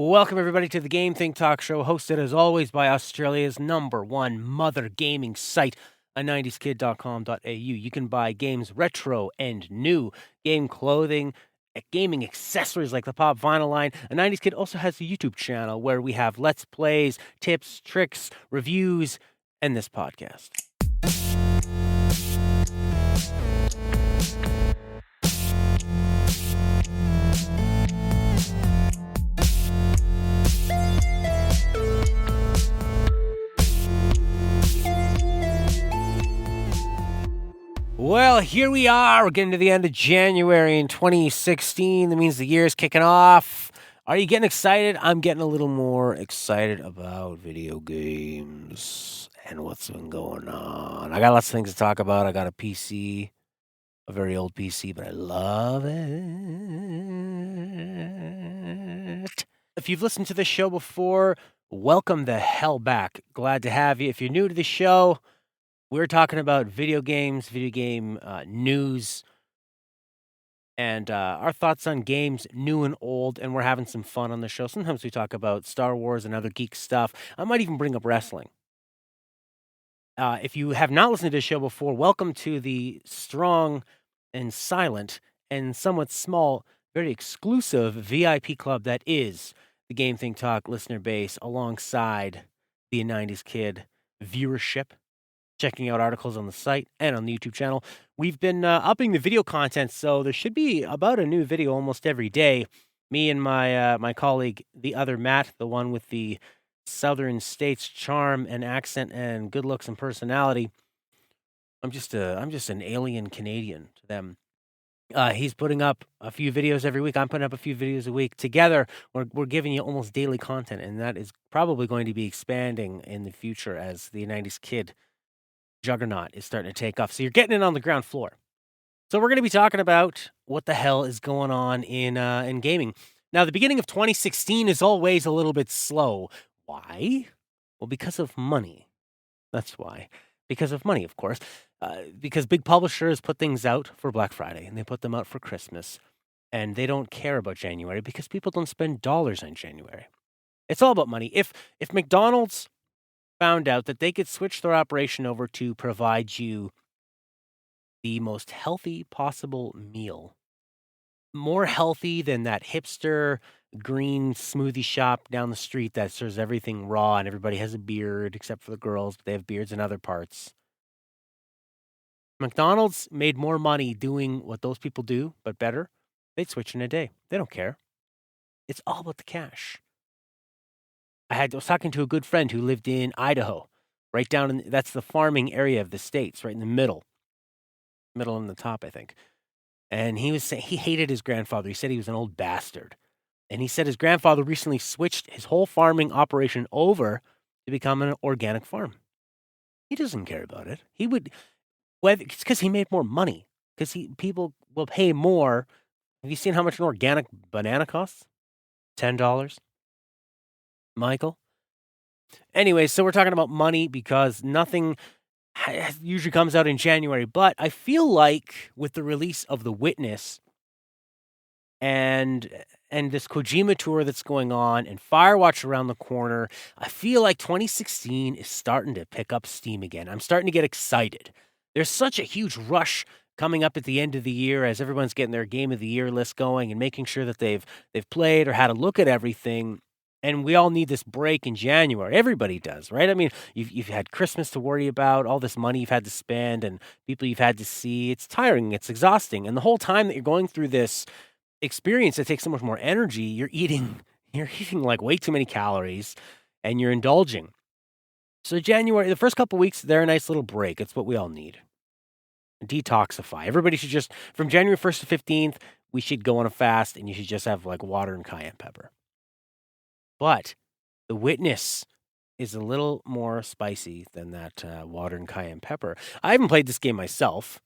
Welcome, everybody, to the Game Think Talk show, hosted as always by Australia's #1 mother gaming site, a90skid.com.au. You can buy games retro and new, game clothing, gaming accessories like the Pop Vinyl line. A 90s Kid also has a YouTube channel where we have Let's Plays, tips, tricks, reviews, and this podcast. Well, here we are. We're getting to the end of January in 2016. That means the year is kicking off. Are you getting excited? I'm getting a little more excited about video games and what's been going on. I got lots of things to talk about. I got a PC, a very old PC, but I love it. If you've listened to this show before, welcome the hell back. Glad to have you. If you're new to the show, we're talking about video games, video game news, and our thoughts on games, new and old, and we're having some fun on the show. Sometimes we talk about Star Wars and other geek stuff. I might even bring up wrestling. If you have not listened to this show before, welcome to the strong and silent and somewhat small, very exclusive VIP club that is the Game Think Talk listener base, alongside the 90s Kid viewership. Checking out articles on the site and on the YouTube channel. We've been upping the video content, so there should be about a new video almost every day. Me and my colleague, the other Matt, the one with the Southern States charm and accent and good looks and personality. I'm just an alien Canadian to them. He's putting up a few videos every week. I'm putting up a few videos a week. Together, we're giving you almost daily content, and that is probably going to be expanding in the future as the 90s Kid juggernaut is starting to take off. So you're getting it on the ground floor. So we're going to be talking about what the hell is going on in gaming. Now, the beginning of 2016 is always a little bit slow. Why? Well, because of money. That's why. Because of money, of course. Because big publishers put things out for Black Friday, and they put them out for Christmas. And they don't care about January because people don't spend dollars on January. It's all about money. If McDonald's found out that they could switch their operation over to provide you the most healthy possible meal, more healthy than that hipster green smoothie shop down the street that serves everything raw and everybody has a beard except for the girls, but they have beards in other parts. McDonald's made more money doing what those people do, but better. They'd switch in a day. They don't care. It's all about the cash. I was talking to a good friend who lived in Idaho, right down in, that's the farming area of the States, right in the middle and the top, I think. And he was saying he hated his grandfather. He said he was an old bastard. And he said his grandfather recently switched his whole farming operation over to become an organic farm. He doesn't care about it. He would, whether it's because he made more money, because people will pay more. Have you seen how much an organic banana costs? $10. Michael? Anyway, so we're talking about money because nothing usually comes out in January. But I feel like with the release of The Witness and this Kojima tour that's going on and Firewatch around the corner, I feel like 2016 is starting to pick up steam again. I'm starting to get excited. There's such a huge rush coming up at the end of the year as everyone's getting their Game of the Year list going and making sure that they've played or had a look at everything. And we all need this break in January. Everybody does, right? I mean, you've had Christmas to worry about, all this money you've had to spend, and people you've had to see. It's tiring. It's exhausting. And the whole time that you're going through this experience that takes so much more energy, you're eating like way too many calories, and you're indulging. So January, the first couple weeks, they're a nice little break. It's what we all need. Detoxify. Everybody should just, from January 1st to 15th, we should go on a fast, and you should just have like water and cayenne pepper. But The Witness is a little more spicy than that water and cayenne pepper. I haven't played this game myself,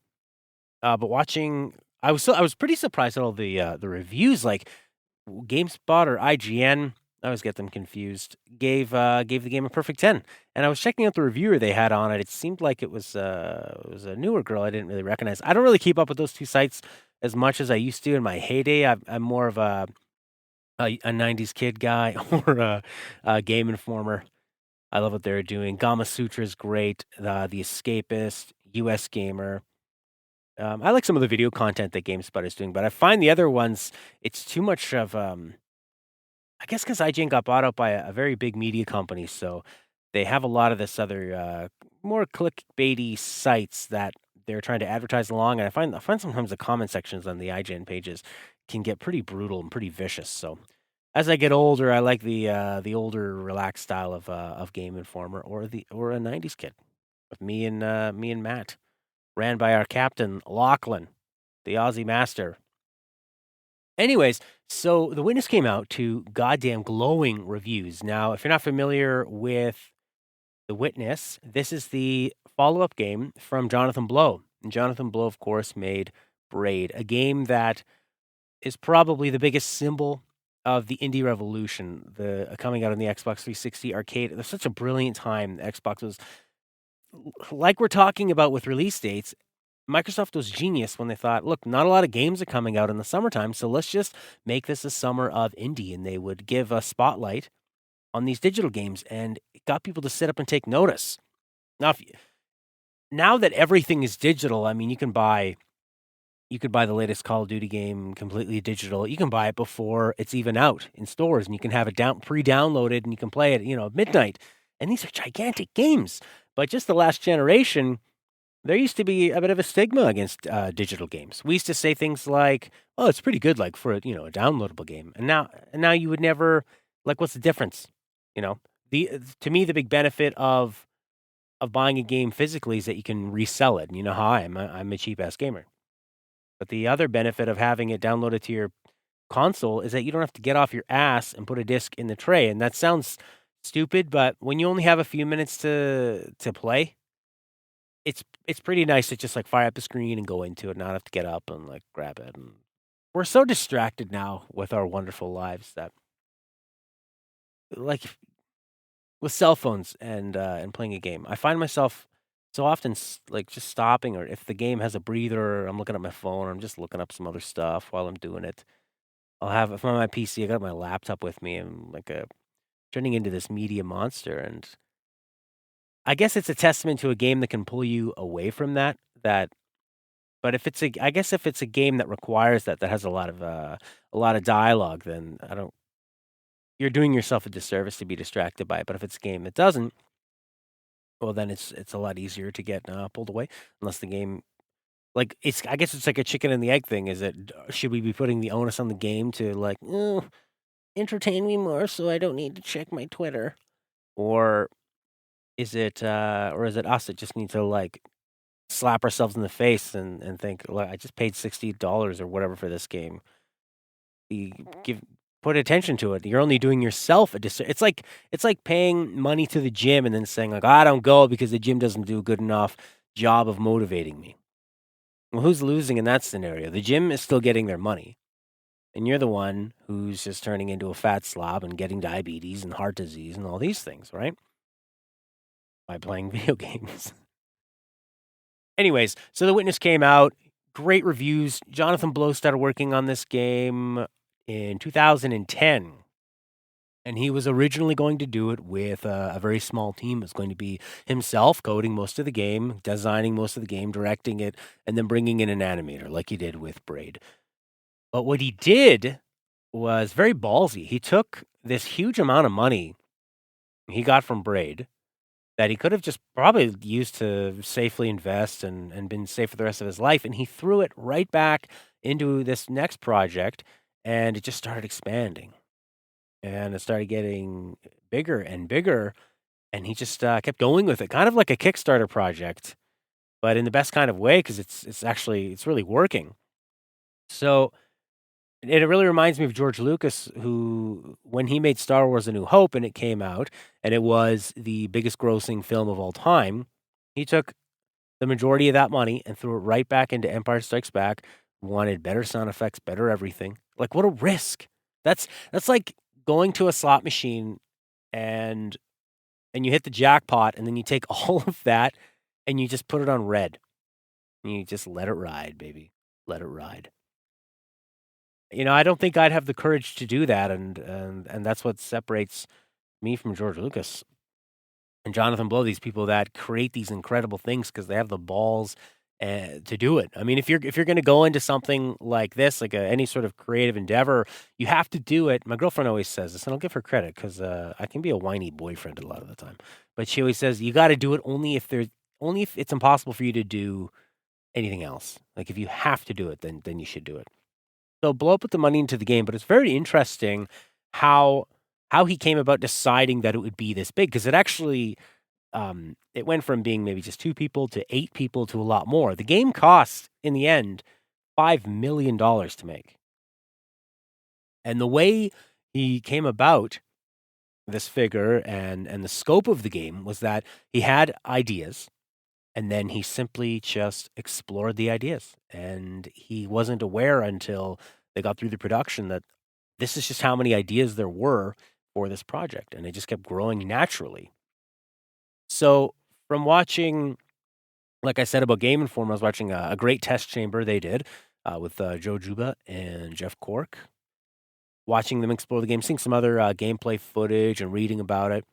but watching, I was pretty surprised at all the reviews. Like GameSpot or IGN, I always get them confused. Gave the game a perfect 10, and I was checking out the reviewer they had on it. It seemed like it was a newer girl I didn't really recognize. I don't really keep up with those two sites as much as I used to in my heyday. I'm more of a a '90s kid guy or a Game Informer. I love what they're doing. Gama Sutra is great. The Escapist, US Gamer. I like some of the video content that GameSpot is doing, but I find the other ones, it's too much of, I guess because IGN got bought out by a very big media company, so they have a lot of this other, more clickbaity sites that they're trying to advertise along, and I find sometimes the comment sections on the IGN pages can get pretty brutal and pretty vicious. So as I get older, I like the older, relaxed style of Game Informer or a '90s kid with me and Matt, ran by our captain Lachlan, the Aussie master. Anyways, so The Witness came out to goddamn glowing reviews. Now, if you're not familiar with The Witness, this is the follow-up game from Jonathan Blow. And Jonathan Blow, of course, made Braid, a game that is probably the biggest symbol of the indie revolution, the coming out on the Xbox 360 arcade. It was such a brilliant time. Xbox was, like we're talking about with release dates, Microsoft was genius when they thought, look, not a lot of games are coming out in the summertime, so let's just make this a summer of indie. And they would give a spotlight on these digital games, and it got people to sit up and take notice. Now that everything is digital, I mean, you could buy the latest Call of Duty game completely digital. You can buy it before it's even out in stores, and you can have it pre-downloaded, and you can play it, at midnight. And these are gigantic games. But just the last generation, there used to be a bit of a stigma against digital games. We used to say things like, "Oh, it's pretty good, like for a downloadable game." And now you would never, like, what's the difference? To me, the big benefit of buying a game physically is that you can resell it. And you know how I'm a cheap ass gamer. But the other benefit of having it downloaded to your console is that you don't have to get off your ass and put a disc in the tray. And that sounds stupid, but when you only have a few minutes to play, it's pretty nice to just like fire up the screen and go into it, not have to get up and like grab it. And we're so distracted now with our wonderful lives that, like, with cell phones and playing a game, I find myself so often like just stopping, or if the game has a breather, I'm looking at my phone, or I'm just looking up some other stuff while I'm doing it. If I'm on my PC, I got my laptop with me, and like turning into this media monster. And I guess it's a testament to a game that can pull you away from that. But I guess if it's a game that requires that has a lot of dialogue, then I don't. You're doing yourself a disservice to be distracted by it. But if it's a game that doesn't, well, then it's a lot easier to get pulled away, unless the game, like, I guess it's like a chicken and the egg thing. Is it, should we be putting the onus on the game to, like, entertain me more so I don't need to check my Twitter, or is it us that just need to, like, slap ourselves in the face and think, "Look, I just paid $60 or whatever for this game. You put attention to it. You're only doing yourself a disservice." It's like paying money to the gym and then saying, like, "I don't go because the gym doesn't do a good enough job of motivating me." Well, who's losing in that scenario? The gym is still getting their money, and you're the one who's just turning into a fat slob and getting diabetes and heart disease and all these things, right? By playing video games. Anyways, so The Witness came out, great reviews. Jonathan Blow started working on this game in 2010. And he was originally going to do it with a very small team. It was going to be himself coding most of the game, designing most of the game, directing it, and then bringing in an animator like he did with Braid. But what he did was very ballsy. He took this huge amount of money he got from Braid that he could have just probably used to safely invest and been safe for the rest of his life, and he threw it right back into this next project, and it just started expanding. And it started getting bigger and bigger, and he just kept going with it, kind of like a Kickstarter project, but in the best kind of way, because it's really working. So it really reminds me of George Lucas, who, when he made Star Wars: A New Hope and it came out, and it was the biggest grossing film of all time, he took the majority of that money and threw it right back into Empire Strikes Back. Wanted better sound effects, better everything. Like, what a risk! That's like going to a slot machine and you hit the jackpot, and then you take all of that and you just put it on red. And you just let it ride, baby. Let it ride. I don't think I'd have the courage to do that, and that's what separates me from George Lucas and Jonathan Blow, these people that create these incredible things because they have the balls to do it. I mean, if you're going to go into something like this, like any sort of creative endeavor, you have to do it. My girlfriend always says this, and I'll give her credit because I can be a whiny boyfriend a lot of the time. But she always says you got to do it only if it's impossible for you to do anything else. Like if you have to do it, then you should do it. So Blow put the money into the game, but it's very interesting how he came about deciding that it would be this big because it actually it went from being maybe just 2 people to 8 people to a lot more. The game cost in the end $5 million to make. And the way he came about this figure and the scope of the game was that he had ideas and then he simply just explored the ideas. And he wasn't aware until they got through the production that this is just how many ideas there were for this project. And they just kept growing naturally. So from watching, like I said about Game Informer, I was watching a great test chamber they did with Joe Juba and Jeff Cork. Watching them explore the game, seeing some other gameplay footage and reading about it.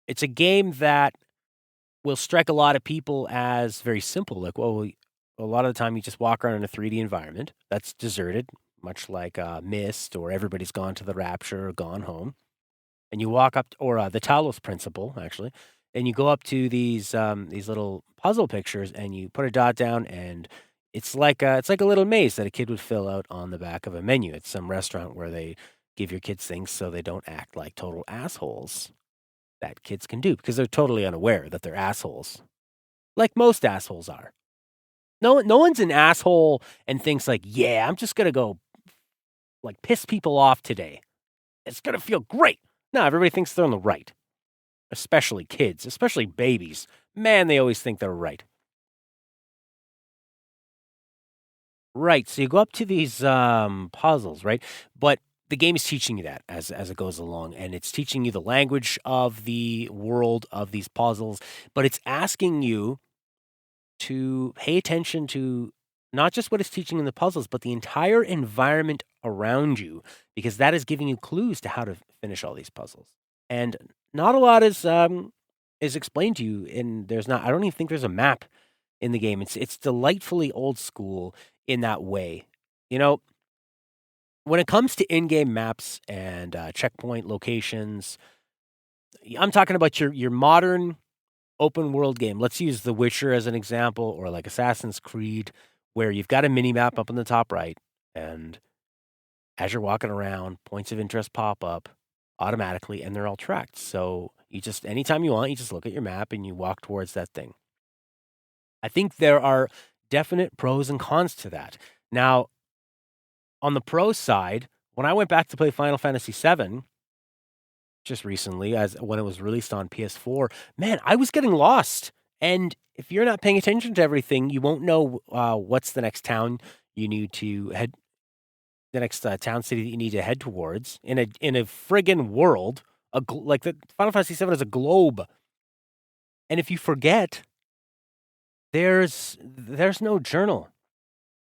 It's a game that will strike a lot of people as very simple. Like, well, a lot of the time you just walk around in a 3D environment that's deserted, much like Myst or Everybody's Gone to the Rapture or Gone Home. And you walk up, or the Talos Principle, actually, and you go up to these little puzzle pictures and you put a dot down, and it's like a little maze that a kid would fill out on the back of a menu. It's some restaurant where they give your kids things so they don't act like total assholes that kids can do because they're totally unaware that they're assholes, like most assholes are. No one's an asshole and thinks like, yeah, I'm just gonna go like piss people off today. It's gonna feel great. No, everybody thinks they're on the right, especially kids, especially babies. Man, they always think they're right. Right. So you go up to these puzzles, right? But the game is teaching you that as it goes along, and it's teaching you the language of the world of these puzzles, but it's asking you to pay attention to not just what it's teaching in the puzzles, but the entire environment around you, because that is giving you clues to how to finish all these puzzles. And not a lot is explained to you, and there's not. I don't even think there's a map in the game. It's delightfully old school in that way. You know, when it comes to in-game maps and checkpoint locations, I'm talking about your modern open world game. Let's use The Witcher as an example, or like Assassin's Creed, where you've got a mini map up in the top right, and as you're walking around, points of interest pop up automatically, and they're all tracked. So you just anytime you want, you just look at your map and you walk towards that thing. I think there are definite pros and cons to that. Now, on the pro side, when I went back to play Final Fantasy VII just recently, as when it was released on PS4, man, I was getting lost. And if you're not paying attention to everything, you won't know what's the next town you need to head, the next town city that you need to head towards in a friggin' world. Like the Final Fantasy VII is a globe, and if you forget, there's no journal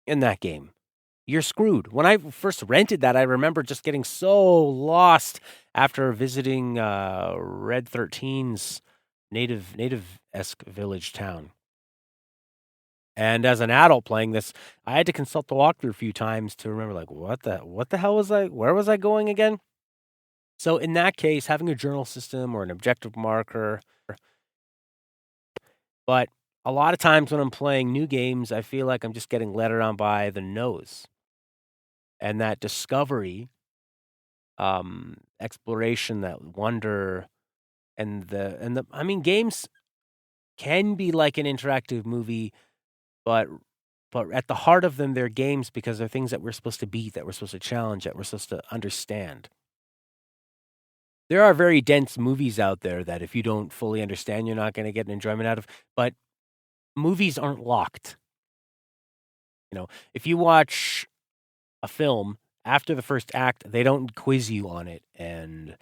in that game. You're screwed. When I first rented that, I remember just getting so lost after visiting Red 13's native-esque village town. And as an adult playing this, I had to consult the walkthrough a few times to remember, like, what the hell was I? Where was I going again? So in that case, having a journal system or an objective marker. But a lot of times when I'm playing new games, I feel like I'm just getting led around by the nose. And that discovery, exploration, that wonder, and the I mean, games can be like an interactive movie, but at the heart of them, they're games because they're things that we're supposed to beat, that we're supposed to challenge, that we're supposed to understand. There are very dense movies out there that if you don't fully understand, you're not going to get an enjoyment out of. But movies aren't locked. If you watch a film after the first act, they don't quiz you on it, and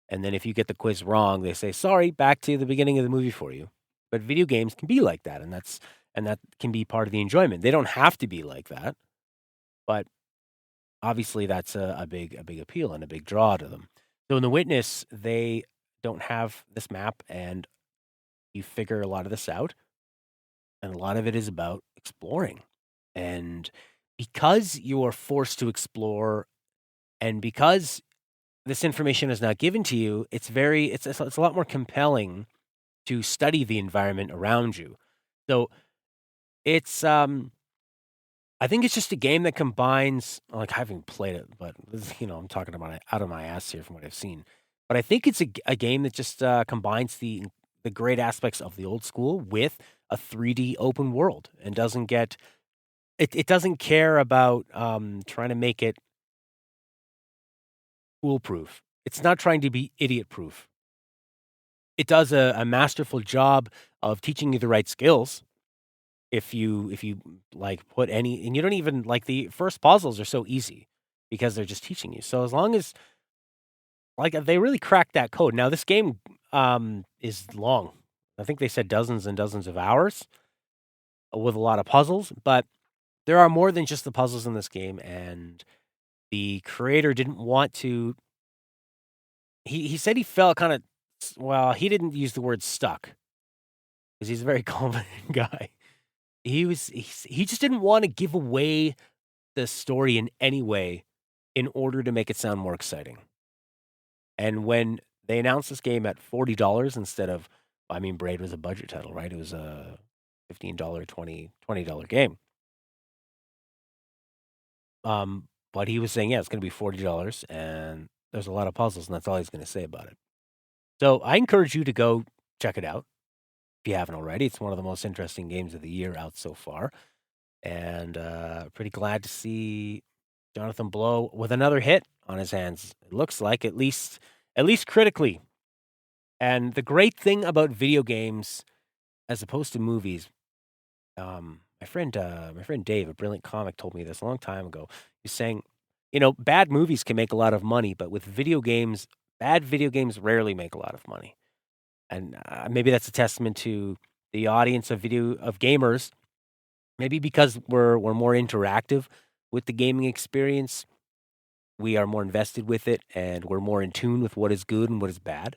then if you get the quiz wrong, they say sorry, back to the beginning of the movie for you. But video games can be like that, and that can be part of the enjoyment. They don't have to be like that, but obviously that's a big appeal and a big draw to them. So in The Witness, they don't have this map, and you figure a lot of this out, and a lot of it is about exploring. And because you are forced to explore, and because this information is not given to you, it's a lot more compelling to study the environment around you. So it's I think it's just a game that combines, like, I haven't played it, but I'm talking about it out of my ass here from what I've seen. But I think it's a game that just combines the great aspects of the old school with a 3D open world, and doesn't get it doesn't care about trying to make it foolproof. It's not trying to be idiot proof. It does a masterful job of teaching you the right skills. If you like put any, and you don't even like, the first puzzles are so easy because they're just teaching you. So as long as, like, they really cracked that code. Now this game is long. I think they said dozens and dozens of hours with a lot of puzzles, but there are more than just the puzzles in this game, and the creator didn't want to. He said he felt kind of, well, he didn't use the word stuck because he's a very confident guy. He just didn't want to give away the story in any way in order to make it sound more exciting. And when they announced this game at $40 instead of, I mean, Braid was a budget title, right? It was a $15, $20 game. But he was saying, yeah, it's going to be $40, and there's a lot of puzzles, and that's all he's going to say about it. So I encourage you to go check it out if you haven't already. It's one of the most interesting games of the year out so far, and pretty glad to see Jonathan Blow with another hit on his hands. It looks like, at least critically. And the great thing about video games, as opposed to movies, my friend Dave, a brilliant comic, told me this a long time ago. He's saying, bad movies can make a lot of money, but with video games, bad video games rarely make a lot of money. And maybe that's a testament to the audience of gamers. Maybe because we're more interactive with the gaming experience, we are more invested with it, and we're more in tune with what is good and what is bad.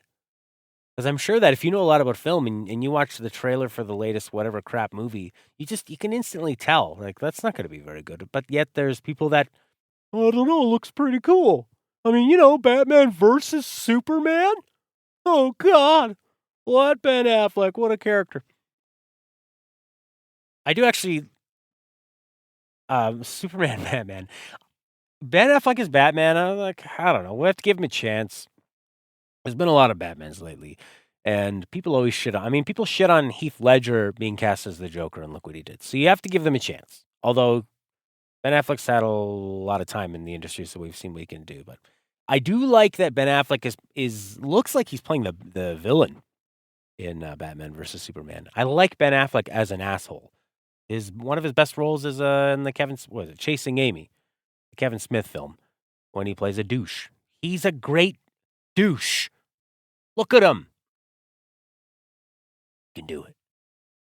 Because I'm sure that if you know a lot about film, and you watch the trailer for the latest whatever crap movie, you can instantly tell, like, that's not going to be very good. But yet there's people that, "Oh, I don't know, it looks pretty cool. I mean, Batman versus Superman? Oh God, what Ben Affleck? What a character!" I do actually, Superman, Batman. Ben Affleck is Batman. I'm like, I don't know. We have to give him a chance. There's been a lot of Batmans lately, and people always shit on. I mean, people shit on Heath Ledger being cast as the Joker, and look what he did. So you have to give them a chance. Although Ben Affleck's had a lot of time in the industry, so we've seen what he can do. But I do like that Ben Affleck is looks like he's playing the villain in Batman versus Superman. I like Ben Affleck as an asshole. One of his best roles is in the Chasing Amy, the Kevin Smith film, when he plays a douche. He's a great douche. Look at him. You can do it.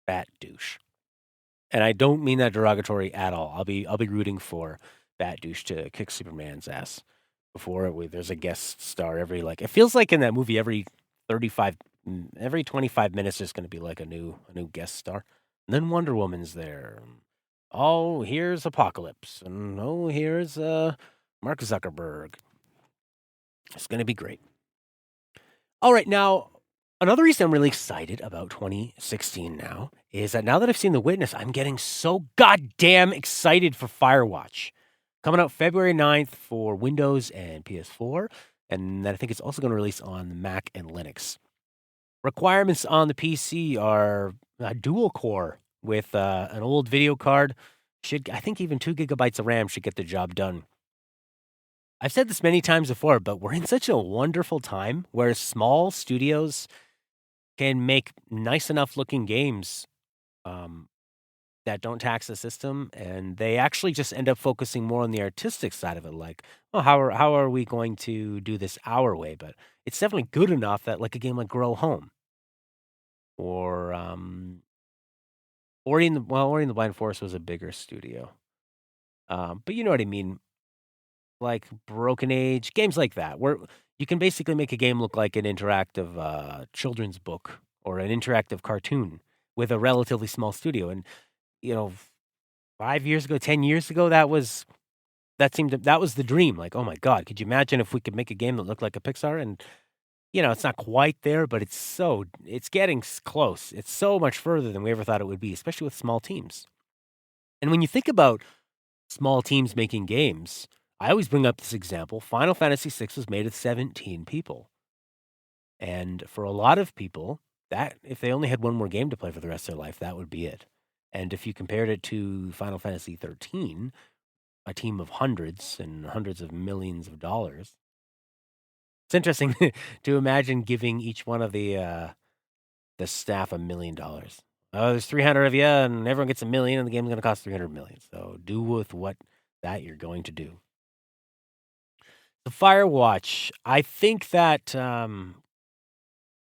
Bat douche. And I don't mean that derogatory at all. I'll be rooting for Bat douche to kick Superman's ass before there's a guest star every, like, it feels like in that movie every 25 minutes there's going to be like a new guest star. And then Wonder Woman's there. Oh, here's Apocalypse. And oh, here's Mark Zuckerberg. It's going to be great. All right, now, another reason I'm really excited about 2016 now is that now that I've seen The Witness, I'm getting so goddamn excited for Firewatch. Coming out February 9th for Windows and PS4, and then I think it's also going to release on Mac and Linux. Requirements on the PC are a dual core with an old video card. I think even 2 gigabytes of RAM should get the job done. I've said this many times before, but we're in such a wonderful time where small studios can make nice enough looking games that don't tax the system, and they actually just end up focusing more on the artistic side of it. Like, oh, how are we going to do this our way? But it's definitely good enough that, like, a game like Grow Home or Ori and the Blind Forest was a bigger studio, but you know what I mean. like Broken Age, games like that, where you can basically make a game look like an interactive children's book or an interactive cartoon with a relatively small studio. And you know, 5 years ago, 10 years ago, that was the dream. Like, oh my god, could you imagine if we could make a game that looked like a Pixar? And it's not quite there, but it's getting close. It's so much further than we ever thought it would be, especially with small teams. And when you think about small teams making games, I always bring up this example. Final Fantasy VI was made with 17 people. And for a lot of people, that if they only had one more game to play for the rest of their life, that would be it. And if you compared it to Final Fantasy 13, a team of hundreds and hundreds of millions of dollars, it's interesting to imagine giving each one of the staff $1 million. Oh, there's 300 of you, and everyone gets $1 million, and the game's going to cost 300 million. So do with what that you're going to do. The Firewatch, I think that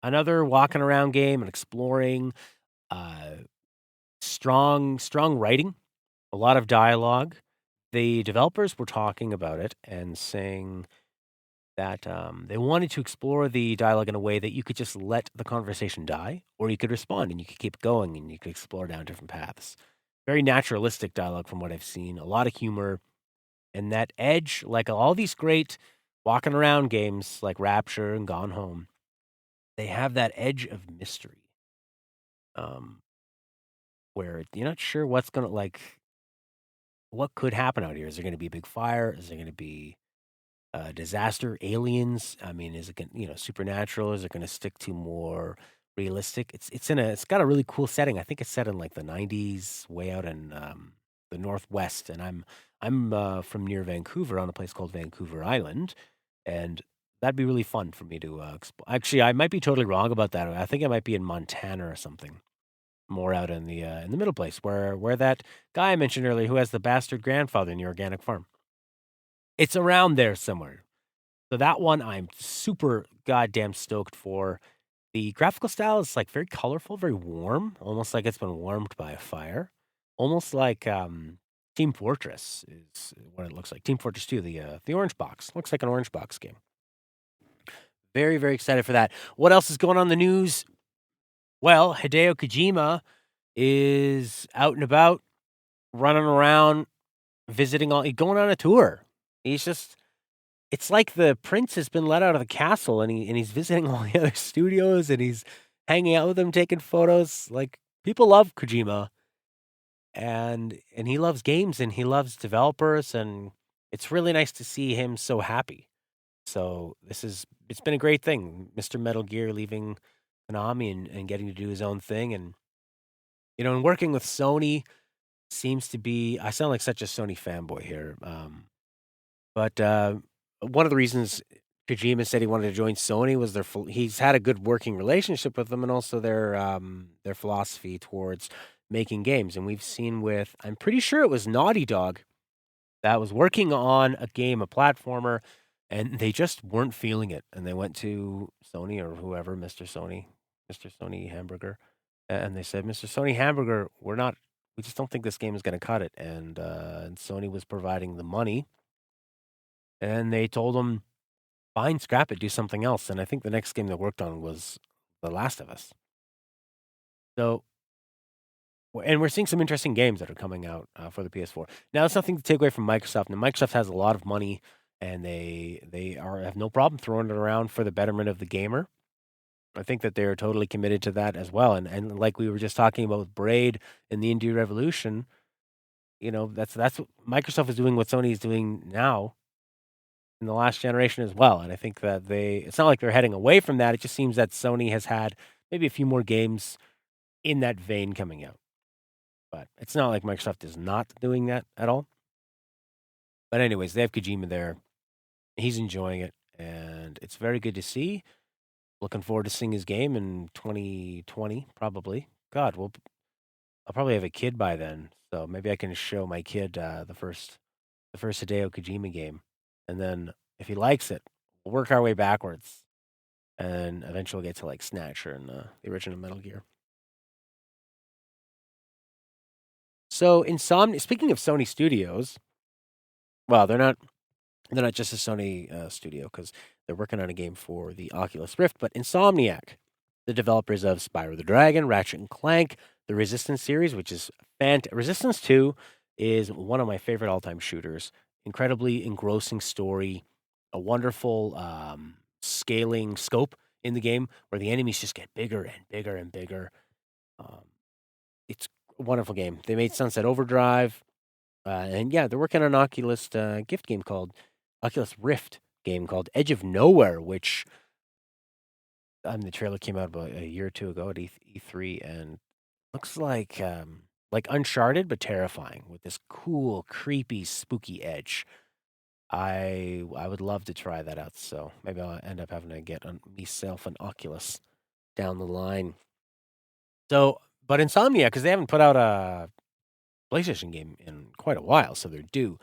another walking around game and exploring, strong writing, a lot of dialogue. The developers were talking about it and saying that they wanted to explore the dialogue in a way that you could just let the conversation die, or you could respond and you could keep going and you could explore down different paths. Very naturalistic dialogue from what I've seen, a lot of humor, and that edge, like all these great walking around games like Rapture and Gone Home, they have that edge of mystery, um, where you're not sure what's gonna what could happen out here. Is there going to be a big fire? Is there going to be disaster, aliens? I mean, is it going supernatural? Is it going to stick to more realistic? It's got a really cool setting. I think it's set in like the '90s, way out in the Northwest, and I'm from near Vancouver on a place called Vancouver Island, and that'd be really fun for me to explore. Actually, I might be totally wrong about that. I think I might be in Montana or something. More out in the middle place where that guy I mentioned earlier who has the bastard grandfather in the organic farm. It's around there somewhere. So that one I'm super goddamn stoked for. The graphical style is like very colorful, very warm, almost like it's been warmed by a fire. Almost like Team Fortress is what it looks like. Team Fortress 2, the orange box. Looks like an orange box game. Very, very excited for that. What else is going on in the news? Well, Hideo Kojima is out and about, running around, visiting going on a tour. He's just it's like the prince has been let out of the castle and he's visiting all the other studios and he's hanging out with them, taking photos. Like people love Kojima and he loves games and he loves developers and it's really nice to see him so happy. So it's been a great thing. Mr. Metal Gear leaving Konami and getting to do his own thing and and working with Sony seems to be I sound like such a Sony fanboy here. But one of the reasons Kojima said he wanted to join Sony was he's had a good working relationship with them and also their philosophy towards making games. And we've seen with I'm pretty sure it was Naughty Dog that was working on a game, a platformer, and they just weren't feeling it. And they went to Sony or whoever, Mr. Sony Hamburger, and they said, Mr. Sony Hamburger, we just don't think this game is going to cut it. And Sony was providing the money, and they told him, fine, scrap it, do something else. And I think the next game they worked on was The Last of Us. So, and we're seeing some interesting games that are coming out for the PS4. Now, it's nothing to take away from Microsoft. Now, Microsoft has a lot of money, and they have no problem throwing it around for the betterment of the gamer. I think that they're totally committed to that as well. And like we were just talking about with Braid and the Indie Revolution, that's what Microsoft is doing what Sony is doing now in the last generation as well. And I think that it's not like they're heading away from that. It just seems that Sony has had maybe a few more games in that vein coming out. But it's not like Microsoft is not doing that at all. But anyways, they have Kojima there. He's enjoying it, and it's very good to see. Looking forward to seeing his game in 2020, probably. God, I'll probably have a kid by then, so maybe I can show my kid the first Hideo Kojima game, and then if he likes it, we'll work our way backwards, and eventually get to like Snatcher and the original Metal Gear. So, speaking of Sony Studios, well, they're not They're not just a Sony studio because they're working on a game for the Oculus Rift, but Insomniac, the developers of Spyro the Dragon, Ratchet and Clank, the Resistance series, which is Resistance 2 is one of my favorite all-time shooters. Incredibly engrossing story, a wonderful scaling scope in the game where the enemies just get bigger and bigger and bigger. Um, it's a wonderful game. They made Sunset Overdrive, and yeah, they're working on an Oculus gift game called Oculus Rift game called Edge of Nowhere, which the trailer came out about a year or two ago at E3, and looks like Uncharted but terrifying with this cool, creepy, spooky edge. I would love to try that out. So maybe I'll end up having to get myself an Oculus down the line. So, but Insomnia, because they haven't put out a PlayStation game in quite a while, so they're due.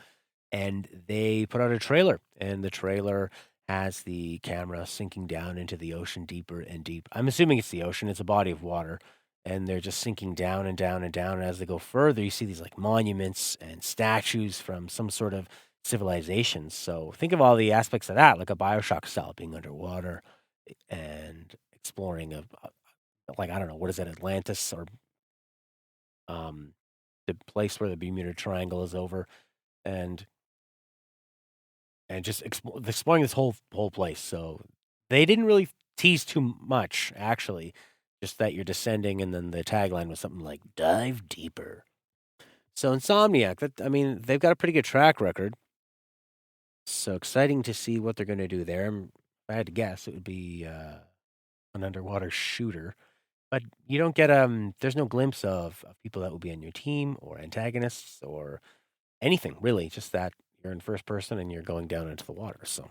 And they put out a trailer, and the trailer has the camera sinking down into the ocean deeper and deep. I'm assuming it's the ocean; it's a body of water, and they're just sinking down and down and down. And as they go further, you see these like monuments and statues from some sort of civilization. So think of all the aspects of that, like a Bioshock style, being underwater and exploring like I don't know what is it, Atlantis or um the place where the Bermuda Triangle is over, and just exploring this whole place. So they didn't really tease too much, actually. Just that you're descending, and then the tagline was something like "Dive deeper." So Insomniac, they've got a pretty good track record. So exciting to see what they're going to do there. If I had to guess, it would be an underwater shooter. But you don't get there's no glimpse of people that will be on your team or antagonists or anything really. Just that you're in first person and you're going down into the water. So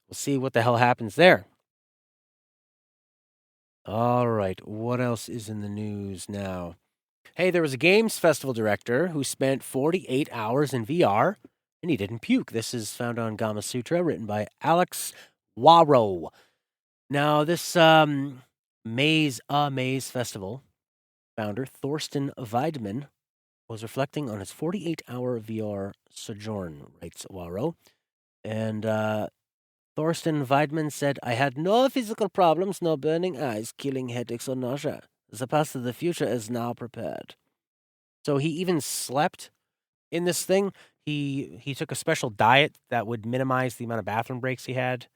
we'll see what the hell happens there. All right, what else is in the news now? Hey, there was a games festival director who spent 48 hours in VR and he didn't puke. This is found on Gama Sutra, written by Alex Waro. Now, this Maze Festival founder, Thorsten Weidman, was reflecting on his 48-hour VR sojourn, writes Waro. And Thorsten Weidman said, I had no physical problems, no burning eyes, killing headaches, or nausea. The past of the future is now prepared. So he even slept in this thing. He took a special diet that would minimize the amount of bathroom breaks he had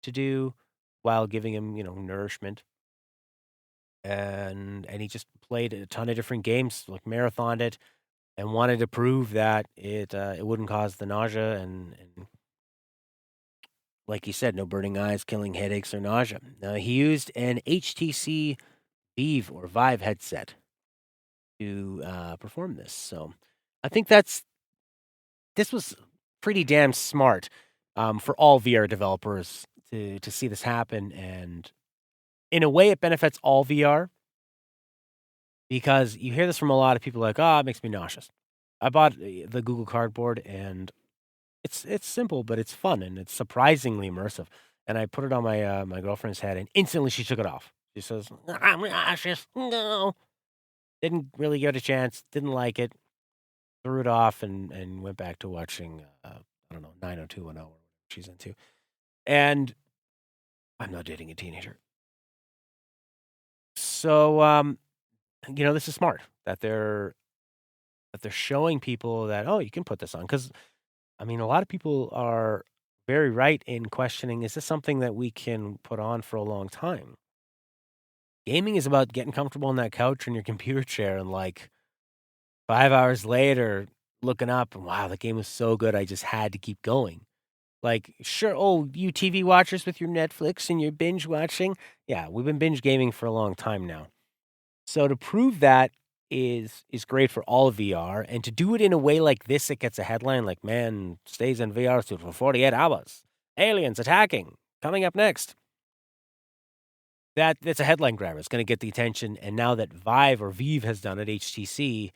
to do while giving him, nourishment. And he just played a ton of different games, like marathoned it, and wanted to prove that it wouldn't cause the nausea and like he said, no burning eyes, killing headaches, or nausea. He used an HTC Vive headset to perform this. So I think this was pretty damn smart for all VR developers to see this happen. And in a way, it benefits all VR because you hear this from a lot of people like, it makes me nauseous. I bought the Google Cardboard and it's simple, but it's fun and it's surprisingly immersive. And I put it on my girlfriend's head, and instantly she took it off. She says, "I'm nauseous." No, didn't really give it a chance. Didn't like it. Threw it off and went back to watching. I don't know, 90210 or whatever she's into. And I'm not dating a teenager, so this is smart that they're showing people that you can put this on because a lot of people are very right in questioning, is this something that we can put on for a long time? Gaming is about getting comfortable on that couch in your computer chair and 5 hours later looking up and wow, the game was so good I just had to keep going. Like, sure, you TV watchers with your Netflix and your binge watching. Yeah, we've been binge gaming for a long time now. So to prove that is great for all of VR, and to do it in a way like this, it gets a headline like "Man stays in VR suit for 48 hours, aliens attacking, coming up next." That's a headline grabber. It's going to get the attention, and now that Vive has done it, HTC,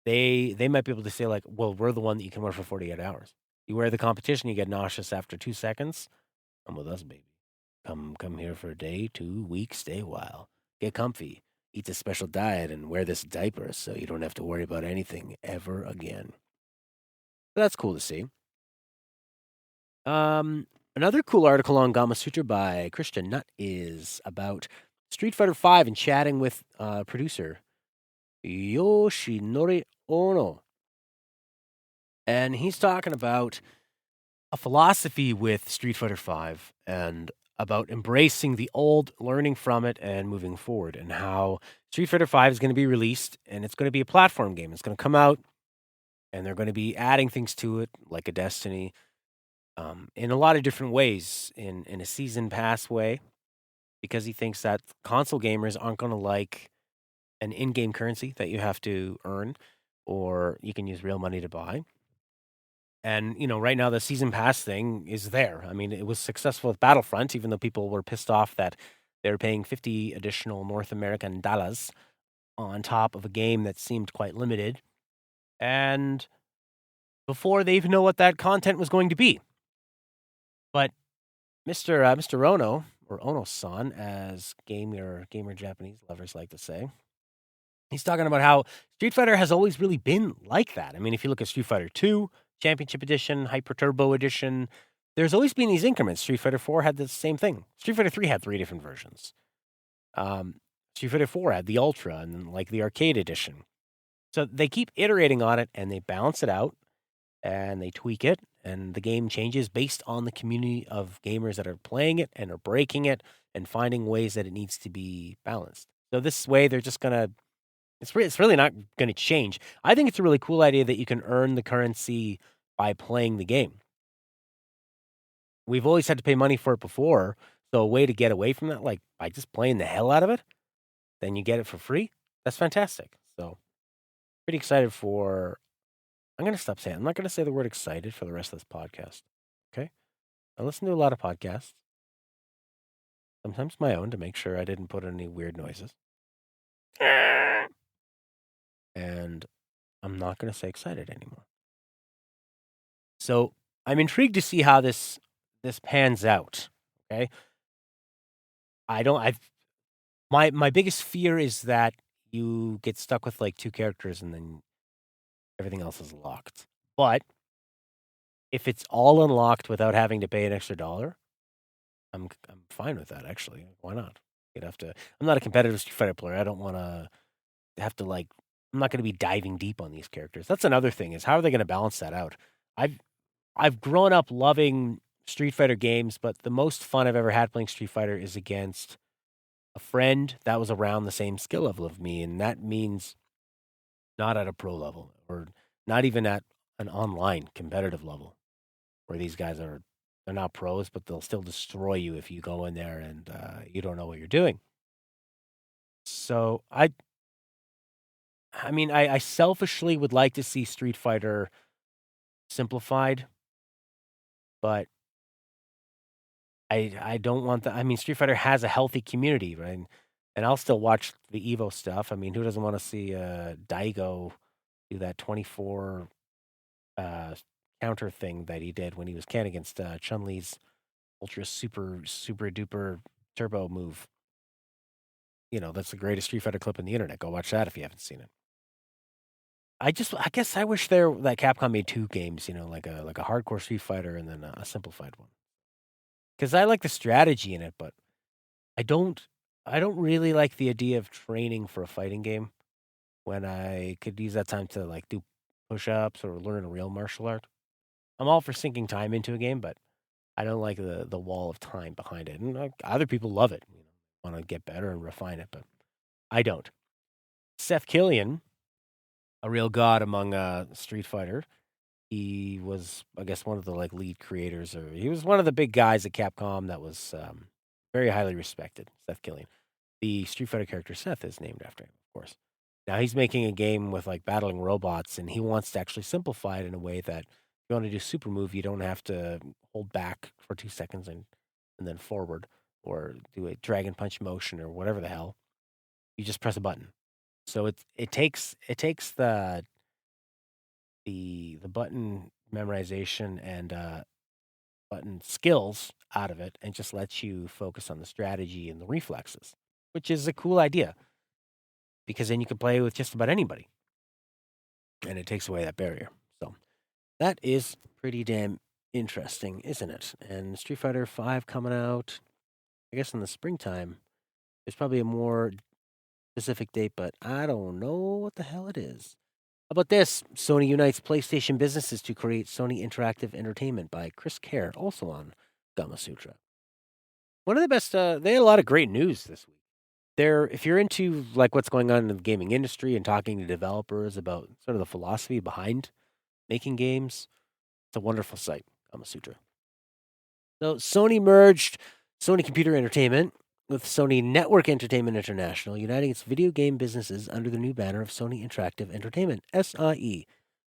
they might be able to say like, "Well, we're the one that you can wear for 48 hours. You wear the competition, you get nauseous after 2 seconds. Come with us, baby. Come here for a day, 2 weeks, stay a while, get comfy." Eat this special diet and wear this diaper so you don't have to worry about anything ever again. But that's cool to see. Another cool article on Gamasutra by Christian Nutt is about Street Fighter V and chatting with producer Yoshinori Ono. And he's talking about a philosophy with Street Fighter V and about embracing the old, learning from it, and moving forward, and how Street Fighter V is going to be released and it's going to be a platform game. It's going to come out and they're going to be adding things to it, like a Destiny, in a lot of different ways, in a season pass way, because he thinks that console gamers aren't going to like an in-game currency that you have to earn, or you can use real money to buy. And, right now the season pass thing is there. I mean, it was successful with Battlefront, even though people were pissed off that they were paying 50 additional North American dollars on top of a game that seemed quite limited. And before they even know what that content was going to be. But Mr. Ono, or Ono-san, as gamer Japanese lovers like to say, he's talking about how Street Fighter has always really been like that. I mean, if you look at Street Fighter 2, Championship Edition, Hyper Turbo Edition, there's always been these increments. Street Fighter 4 had the same thing. Street Fighter 3 had 3 different versions. Street Fighter 4 had the Ultra and then, like, the Arcade Edition. So they keep iterating on it and they balance it out and they tweak it, and the game changes based on the community of gamers that are playing it and are breaking it and finding ways that it needs to be balanced. So this way they're just going to it's really not going to change. I think it's a really cool idea that you can earn the currency by playing the game. We've always had to pay money for it before, so a way to get away from that, like by just playing the hell out of it, then you get it for free. That's fantastic. So, pretty excited for. I'm going to stop saying. I'm not going to say the word excited for the rest of this podcast. Okay, I listen to a lot of podcasts, sometimes my own, to make sure I didn't put any weird noises. And I'm not going to say excited anymore. So I'm intrigued to see how this pans out. Okay, my biggest fear is that you get stuck with like 2 characters and then everything else is locked. But if it's all unlocked without having to pay an extra dollar, I'm fine with that. Actually, why not? You'd have to. I'm not a competitive Street Fighter player. I don't want to have to like. I'm not going to be diving deep on these characters. That's another thing. Is how are they going to balance that out? I've grown up loving Street Fighter games, but the most fun I've ever had playing Street Fighter is against a friend that was around the same skill level of me, and that means not at a pro level or not even at an online competitive level, where these guys they're not pros, but they'll still destroy you if you go in there and you don't know what you're doing. So I mean, I selfishly would like to see Street Fighter simplified, but I don't want that. I mean, Street Fighter has a healthy community, right? And I'll still watch the Evo stuff. I mean, who doesn't want to see Daigo do that 24 counter thing that he did when he was Ken against Chun-Li's ultra super duper turbo move? That's the greatest Street Fighter clip on the internet. Go watch that if you haven't seen it. I guess I wish that Capcom made 2 games, like a hardcore Street Fighter and then a simplified one. Because I like the strategy in it, but I don't really like the idea of training for a fighting game when I could use that time to like do push-ups or learn a real martial art. I'm all for sinking time into a game, but I don't like the wall of time behind it. And other people love it, want to get better and refine it, but I don't. Seth Killian, a real god among Street Fighter, he was, I guess, one of the like lead creators, or he was one of the big guys at Capcom that was very highly respected. Seth Killian, the Street Fighter character Seth is named after him, of course. Now he's making a game with like battling robots, and he wants to actually simplify it in a way that if you want to do super move, you don't have to hold back for 2 seconds and then forward, or do a dragon punch motion or whatever the hell. You just press a button. So it takes the button memorization and button skills out of it and just lets you focus on the strategy and the reflexes, which is a cool idea because then you can play with just about anybody and it takes away that barrier. So that is pretty damn interesting, isn't it? And Street Fighter 5 coming out, I guess in the springtime. There's probably a more specific date, but I don't know what the hell it is. How about this? Sony unites PlayStation businesses to create Sony Interactive Entertainment by Chris Kerr, also on Gamasutra. One of the best. They had a lot of great news this week. If you're into like what's going on in the gaming industry and talking to developers about sort of the philosophy behind making games, it's a wonderful site, Gamasutra. So Sony merged Sony Computer Entertainment with Sony Network Entertainment International, uniting its video game businesses under the new banner of Sony Interactive Entertainment, SIE.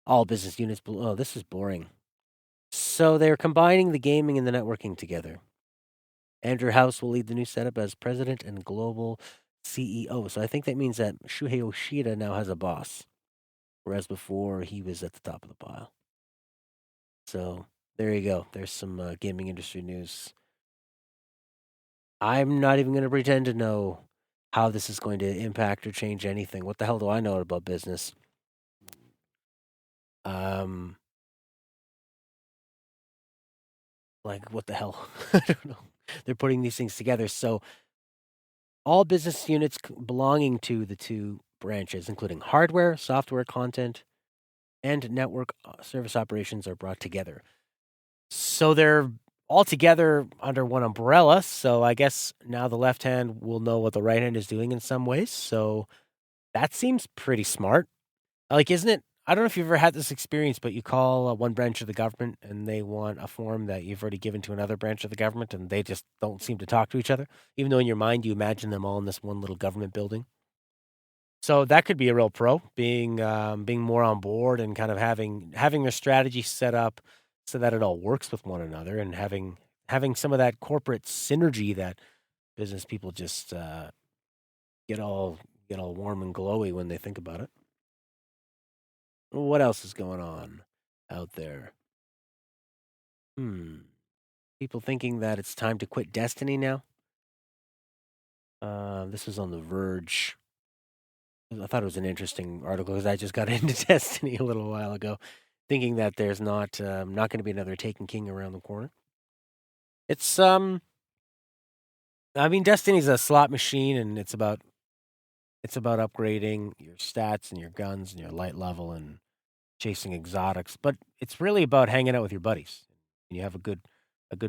All business units. Oh, this is boring. So they're combining the gaming and the networking together. Andrew House will lead the new setup as president and global CEO. So I think that means that Shuhei Yoshida now has a boss, whereas before he was at the top of the pile. So there you go. There's some gaming industry news. I'm not even going to pretend to know how this is going to impact or change anything. What the hell do I know about business? Like what the hell? I don't know. They're putting these things together. So all business units belonging to the two branches, including hardware, software, content, and network service operations, are brought together. So they're all together under one umbrella. So I guess now the left hand will know what the right hand is doing in some ways. So that seems pretty smart. Like, isn't it? I don't know if you've ever had this experience, but you call one branch of the government and they want a form that you've already given to another branch of the government, and they just don't seem to talk to each other, even though in your mind you imagine them all in this one little government building. So that could be a real pro, being more on board and kind of having their strategy set up so that it all works with one another, and having some of that corporate synergy that business people just get all warm and glowy when they think about it. What else is going on out there? People thinking that it's time to quit Destiny now. This was on The Verge. I thought it was an interesting article because I just got into Destiny a little while ago, thinking that there's not going to be another Taken King around the corner. It's I mean, Destiny's a slot machine, and it's about upgrading your stats and your guns and your light level and chasing exotics, but it's really about hanging out with your buddies. You have a good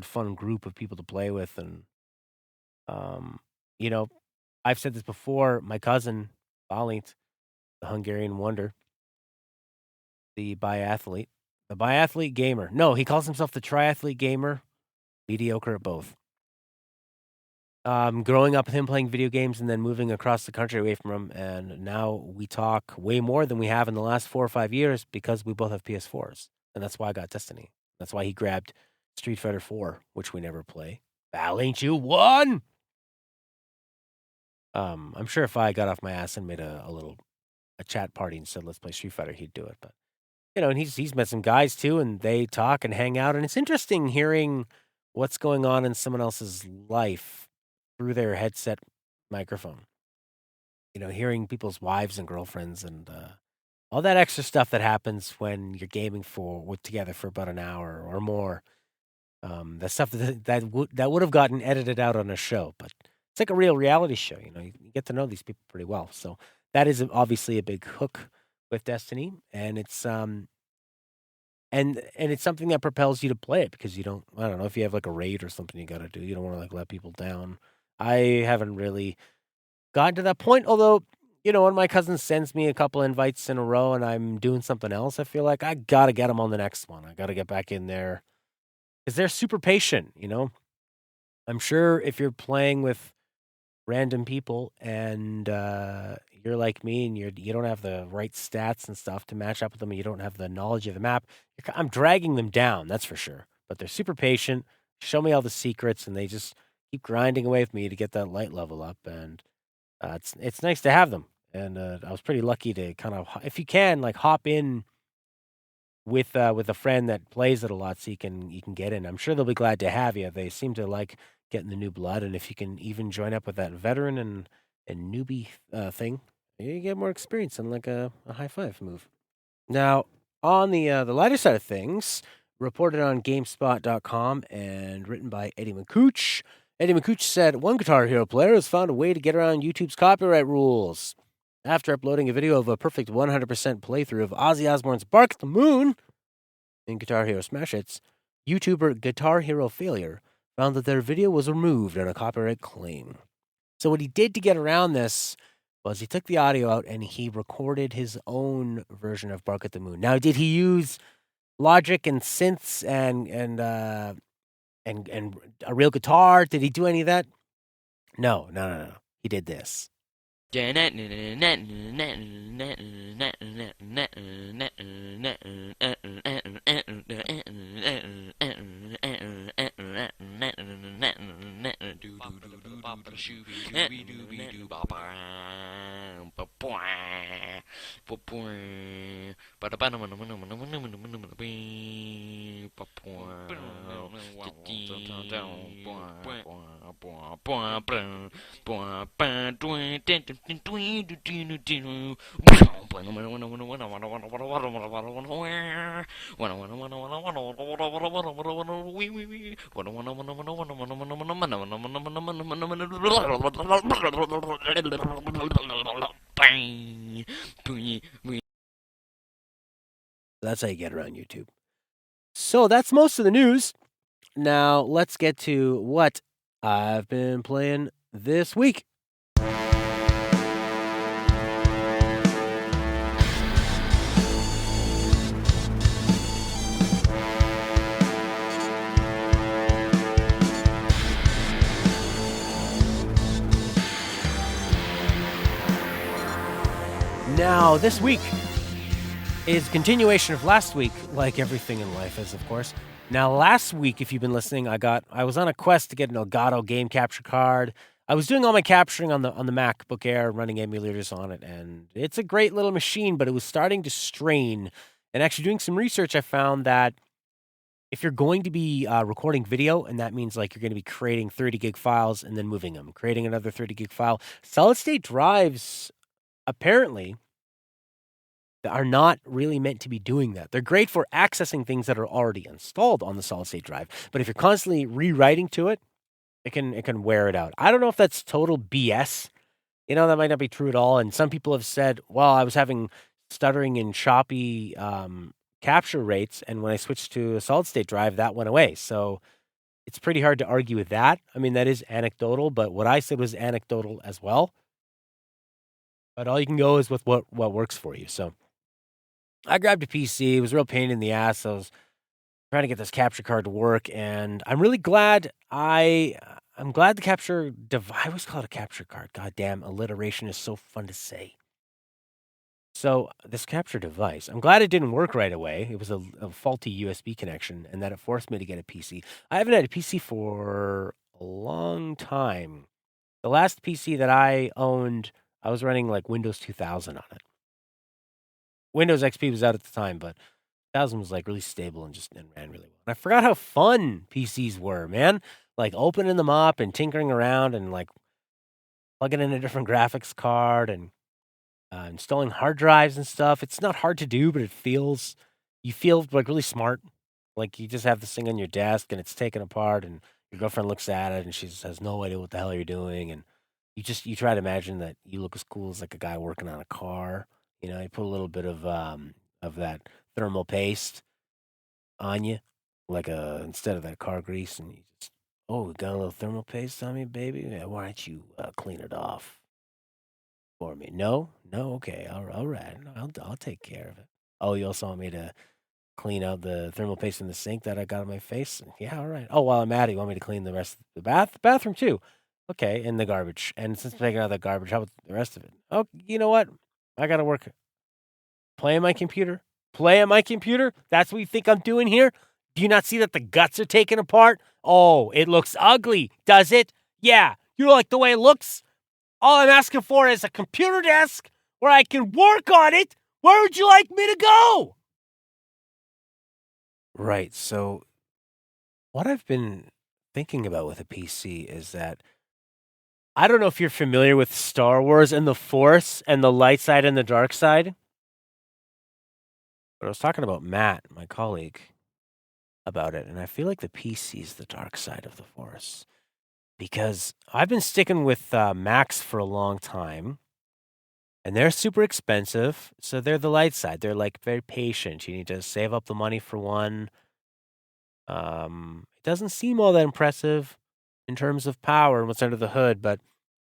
fun group of people to play with, and you know, I've said this before. My cousin Balint, the Hungarian wonder, the biathlete gamer. No, he calls himself the triathlete gamer. Mediocre at both. Growing up with him playing video games and then moving across the country away from him, and now we talk way more than we have in the last 4 or 5 years because we both have PS4s, and that's why I got Destiny. That's why he grabbed Street Fighter 4, which we never play. Val, ain't you won? I'm sure if I got off my ass and made a chat party and said let's play Street Fighter, he'd do it. But and he's met some guys too, and they talk and hang out, and it's interesting hearing what's going on in someone else's life through their headset microphone. Hearing people's wives and girlfriends and all that extra stuff that happens when you're gaming together for about an hour or more. The stuff that would have gotten edited out on a show, but it's like a real reality show. You get to know these people pretty well. So that is obviously a big hook with Destiny, and it's and it's something that propels you to play it because you don't. I don't know if you have like a raid or something you got to do. You don't want to like let people down. I haven't really gotten to that point. Although, when my cousin sends me a couple invites in a row and I'm doing something else, I feel like I got to get them on the next one. I got to get back in there because they're super patient. I'm sure if you're playing with random people and you're like me and you don't have the right stats and stuff to match up with them and you don't have the knowledge of the map, I'm dragging them down, that's for sure. But they're super patient, show me all the secrets, and they just keep grinding away with me to get that light level up, and it's nice to have them. And I was pretty lucky to kind of, if you can, like hop in with a friend that plays it a lot, so you can get in. I'm sure they'll be glad to have you. They seem to like getting the new blood, and if you can even join up with that veteran and newbie thing, you get more experience and like a high five move. Now, on the lighter side of things, reported on GameSpot.com and written by Eddie McCooch. Eddie McCooch said, one Guitar Hero player has found a way to get around YouTube's copyright rules. After uploading a video of a perfect 100% playthrough of Ozzy Osbourne's Bark at the Moon in Guitar Hero Smash Hits, YouTuber Guitar Hero Failure found that their video was removed on a copyright claim. So what he did to get around this was he took the audio out and he recorded his own version of Bark at the Moon. Now, did he use Logic and synths and a real guitar? Did he do any of that? No. He did this. That's how you get around YouTube. So that's most of the news. Now let's get to what I've been playing this week. Now, this week is continuation of last week, like everything in life is, of course. Now, last week, if you've been listening, I was on a quest to get an Elgato game capture card. I was doing all my capturing on the MacBook Air, running emulators on it, and it's a great little machine, but it was starting to strain. And actually doing some research, I found that if you're going to be recording video, and that means like you're going to be creating 30 gig files and then moving them, creating another 30 gig file, solid state drives apparently are not really meant to be doing that. They're great for accessing things that are already installed on the solid state drive, but if you're constantly rewriting to it, it can wear it out. I don't know if that's total BS. That might not be true at all. And some people have said, well, I was having stuttering and choppy capture rates, and when I switched to a solid state drive, that went away. So it's pretty hard to argue with that. I mean, that is anecdotal, but what I said was anecdotal as well. But all you can go is with what works for you. So I grabbed a PC. It was a real pain in the ass. I was trying to get this capture card to work, and I'm really glad I'm glad the capture device. I always call it a capture card. Goddamn, alliteration is so fun to say. So this capture device, I'm glad it didn't work right away. It was a faulty USB connection, and that it forced me to get a PC. I haven't had a PC for a long time. The last PC that I owned, I was running like Windows 2000 on it. Windows XP was out at the time, but 2000 was like really stable and ran really well. And I forgot how fun PCs were, man. Like opening them up and tinkering around and like plugging in a different graphics card and installing hard drives and stuff. It's not hard to do, but you feel like really smart. Like you just have this thing on your desk and it's taken apart, and your girlfriend looks at it and she just has no idea what the hell you're doing. And you try to imagine that you look as cool as like a guy working on a car. You put a little bit of that thermal paste on you, like instead of that car grease, and you just, we got a little thermal paste on me, baby. Yeah, why don't you clean it off for me? No, okay, all right, I'll take care of it. Oh, you also want me to clean out the thermal paste in the sink that I got on my face? Yeah, all right. Oh, while I'm at it, you want me to clean the rest of the bathroom too? Okay, and the garbage. And since I'm taking out the garbage, how about the rest of it? Oh, you know what? I gotta work. Play on my computer? That's what you think I'm doing here? Do you not see that the guts are taken apart? Oh, it looks ugly, does it? Yeah, you don't like the way it looks? All I'm asking for is a computer desk where I can work on it. Where would you like me to go? Right, so what I've been thinking about with a PC is that I don't know if you're familiar with Star Wars and the Force and the light side and the dark side. But I was talking about Matt, my colleague, about it, and I feel like the PC is the dark side of the force because I've been sticking with Macs for a long time, and they're super expensive, so they're the light side. They're like very patient. You need to save up the money for one. It doesn't seem all that impressive in terms of power and what's under the hood, but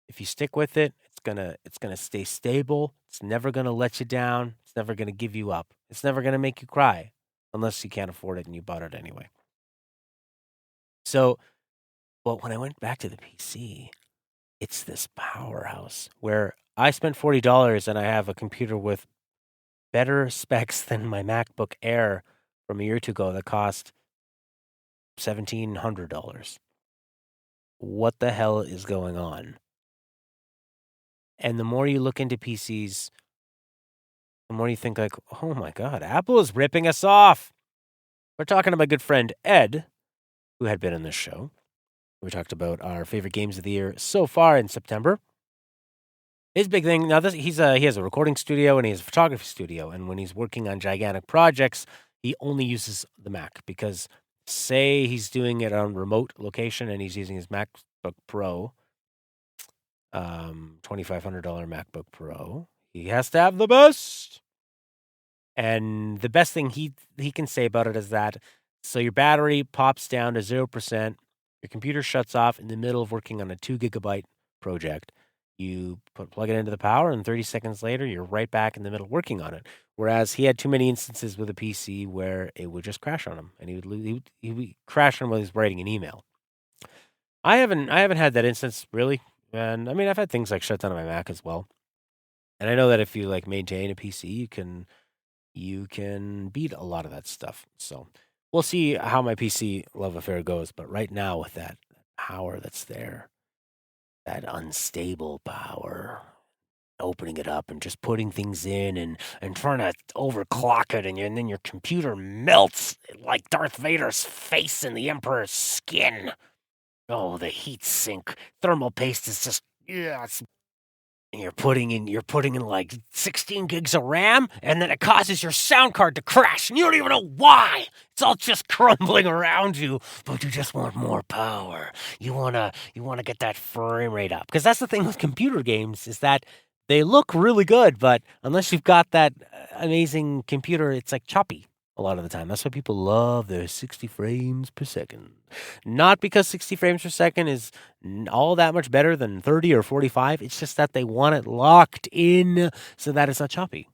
if you stick with it, it's gonna stay stable. It's never gonna let you down. It's never gonna give you up. It's never gonna make you cry, unless you can't afford it and you bought it anyway. So, but when I went back to the PC, it's this powerhouse where I spent $40 and I have a computer with better specs than my MacBook Air from a year or two ago that cost $1,700. What the hell is going on? And the more you look into PCs, the more you think like, oh my God, Apple is ripping us off. We're talking to my good friend Ed, who had been on this show. We talked about our favorite games of the year so far in September. His big thing now, he has a recording studio and he has a photography studio, and when he's working on gigantic projects, he only uses the Mac because, say, he's doing it on remote location and he's using his MacBook Pro, $2,500 MacBook Pro. He has to have the best. And the best thing he can say about it is that, so your battery pops down to 0%, your computer shuts off in the middle of working on a 2 gigabyte project. You plug it into the power, and 30 seconds later, you're right back in the middle working on it. Whereas he had too many instances with a PC where it would just crash on him, and he would crash on him while he's writing an email. I haven't had that instance really, and I mean I've had things like shut down on my Mac as well. And I know that if you like maintain a PC, you can beat a lot of that stuff. So we'll see how my PC love affair goes. But right now, with that power that's there, that unstable power, opening it up and just putting things in and trying to overclock it, and then your computer melts like Darth Vader's face in the Emperor's skin. Oh, the heat sink thermal paste is just and you're putting in like 16 gigs of RAM, and then it causes your sound card to crash, and you don't even know why. It's all just crumbling around you, but you just want more power. You wanna get that frame rate up, because that's the thing with computer games is that they look really good, but unless you've got that amazing computer, it's like choppy a lot of the time. That's why people love their 60 frames per second. Not because 60 frames per second is all that much better than 30 or 45. It's just that they want it locked in so that it's not choppy.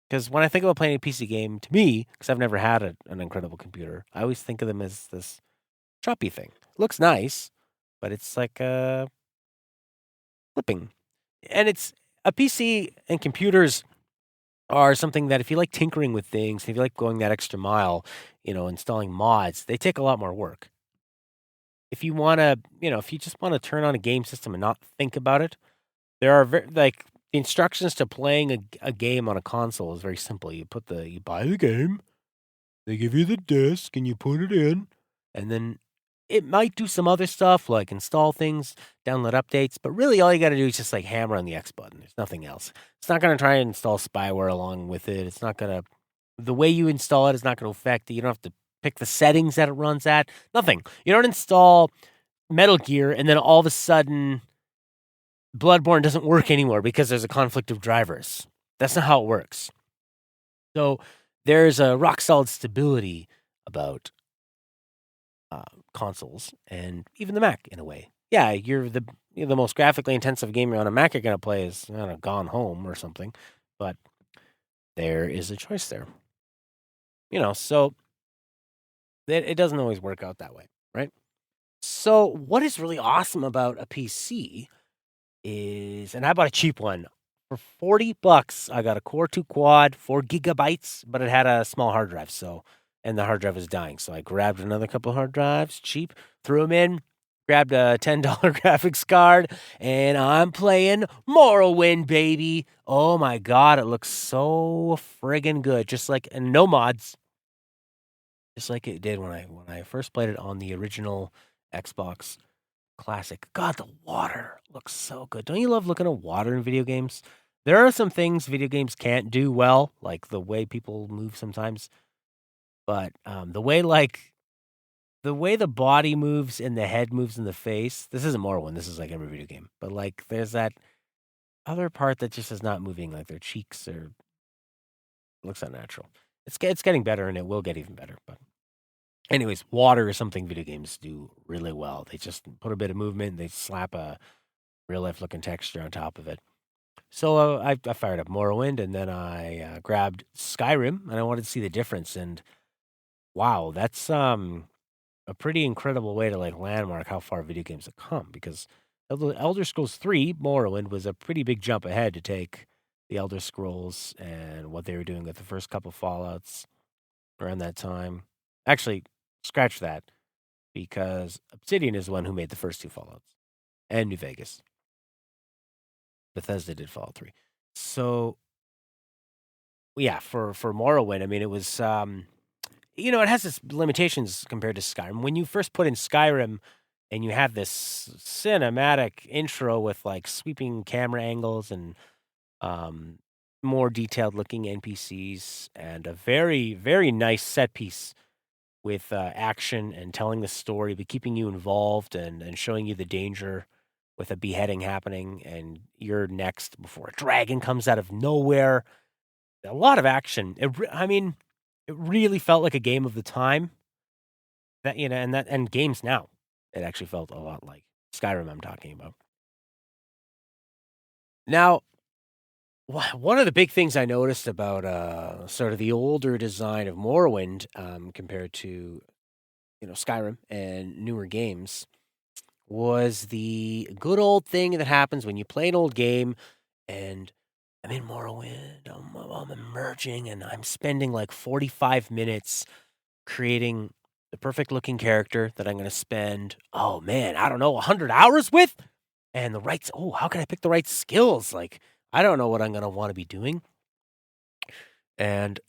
Because when I think about playing a PC game, to me, because I've never had an incredible computer, I always think of them as this choppy thing. It looks nice, but it's like flipping. And it's a PC and computers are something that if you like tinkering with things, if you like going that extra mile, installing mods, they take a lot more work. If you want to, if you just want to turn on a game system and not think about it, there are the instructions to playing a game on a console is very simple. You buy the game, they give you the disc, and you put it in, and then it might do some other stuff like install things, download updates, but really all you got to do is just like hammer on the X button. There's nothing else. It's not going to try and install spyware along with it. It's not going to, the way you install it is not going to affect it. You don't have to pick the settings that it runs at. Nothing. You don't install Metal Gear and then all of a sudden Bloodborne doesn't work anymore because there's a conflict of drivers. That's not how it works. So there's a rock solid stability about consoles and even the Mac in a way. Yeah, you're the most graphically intensive game you're on a Mac you're going to play is Gone Home or something, but there is a choice there. So it doesn't always work out that way, right? So what is really awesome about a PC is, and I bought a cheap one for $40. I got a Core 2 Quad, 4 gigabytes, but it had a small hard drive, and the hard drive was dying. So I grabbed another couple of hard drives, cheap, threw them in, grabbed a $10 graphics card, and I'm playing Morrowind, baby. Oh my God, it looks so friggin' good. Just like, and no mods. Just like it did when I first played it on the original Xbox Classic. God, the water looks so good. Don't you love looking at water in video games? There are some things video games can't do well, like the way people move sometimes. But the way like the way the body moves and the head moves in the face, this isn't Morrowind, this is like every video game, but like there's that other part that just is not moving, like their cheeks are looks unnatural. It's getting better and it will get even better. But anyways, water is something video games do really well. They just put a bit of movement, they slap a real life looking texture on top of it. So I fired up Morrowind and then I grabbed Skyrim and I wanted to see the difference. And wow, that's a pretty incredible way to like landmark how far video games have come because Elder Scrolls 3 Morrowind was a pretty big jump ahead to take the Elder Scrolls and what they were doing with the first couple Fallouts around that time. Actually, scratch that because Obsidian is the one who made the first two Fallouts and New Vegas. Bethesda did Fallout 3. So yeah, for Morrowind, I mean it was it has its limitations compared to Skyrim. When you first put in Skyrim and you have this cinematic intro with like sweeping camera angles and more detailed looking NPCs and a very, very nice set piece with action and telling the story, but keeping you involved and showing you the danger with a beheading happening and you're next before a dragon comes out of nowhere. A lot of action. It really felt like a game of the time. That and games now. It actually felt a lot like Skyrim I'm talking about. Now, one of the big things I noticed about sort of the older design of Morrowind compared to Skyrim and newer games was the good old thing that happens when you play an old game and I'm in Morrowind, I'm emerging, and I'm spending like 45 minutes creating the perfect looking character that I'm going to spend, oh man, I don't know, 100 hours with? And how can I pick the right skills? Like, I don't know what I'm going to want to be doing. And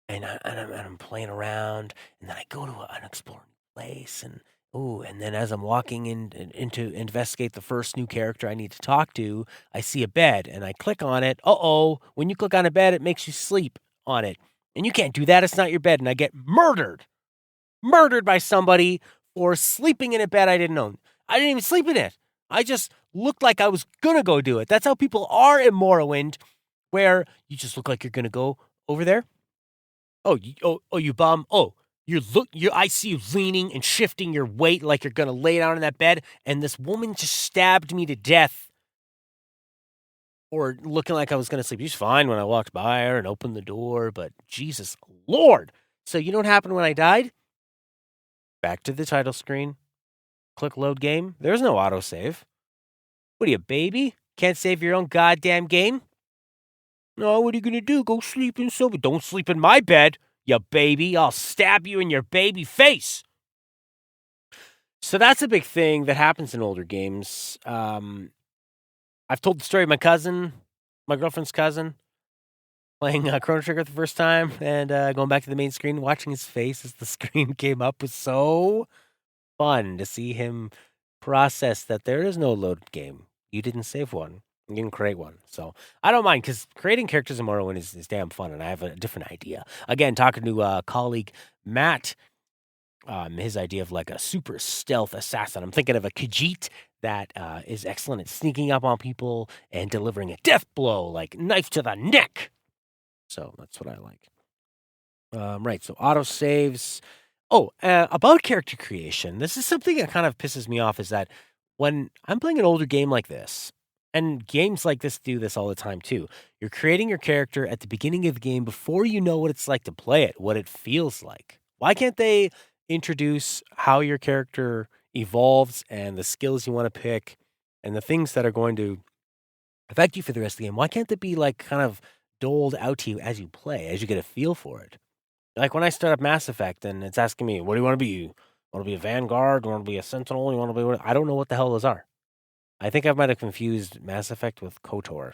I'm playing around, and then I go to an exploring place, and then as I'm walking in to investigate the first new character I need to talk to, I see a bed, and I click on it. When you click on a bed, it makes you sleep on it. And you can't do that. It's not your bed. And I get murdered by somebody for sleeping in a bed I didn't own. I didn't even sleep in it. I just looked like I was going to go do it. That's how people are in Morrowind, where you just look like you're going to go over there. You bum. I see you leaning and shifting your weight like you're going to lay down in that bed. And this woman just stabbed me to death or looking like I was going to sleep. She's fine when I walked by her and opened the door, but Jesus Lord. So you know what happened when I died? Back to the title screen. Click load game. There's no autosave. What are you, baby? Can't save your own goddamn game? No, what are you going to do? Go sleep in sober. Don't sleep in my bed, you baby. I'll stab you in your baby face. So that's a big thing that happens in older games. I've told the story of my cousin, my girlfriend's cousin, playing Chrono Trigger the first time and going back to the main screen, watching his face as the screen came up was so fun to see him process that there is no loaded game. You didn't save one. You didn't create one. So I don't mind because creating characters in Morrowind is damn fun, and I have a different idea. Again, talking to colleague Matt, his idea of like a super stealth assassin. I'm thinking of a Khajiit that is excellent at sneaking up on people and delivering a death blow, like knife to the neck. So that's what I like. Right, so auto saves. About character creation, this is something that kind of pisses me off is that when I'm playing an older game like this, and games like this do this all the time too, you're creating your character at the beginning of the game before you know what it's like to play it, what it feels like. Why can't they introduce how your character evolves and the skills you want to pick and the things that are going to affect you for the rest of the game? Why can't it be like kind of doled out to you as you play, as you get a feel for it? Like when I start up Mass Effect and it's asking me, what do you want to be? You want to be a Vanguard? You want to be a Sentinel? You want to be what? I don't know what the hell those are. I think I might have confused Mass Effect with KOTOR.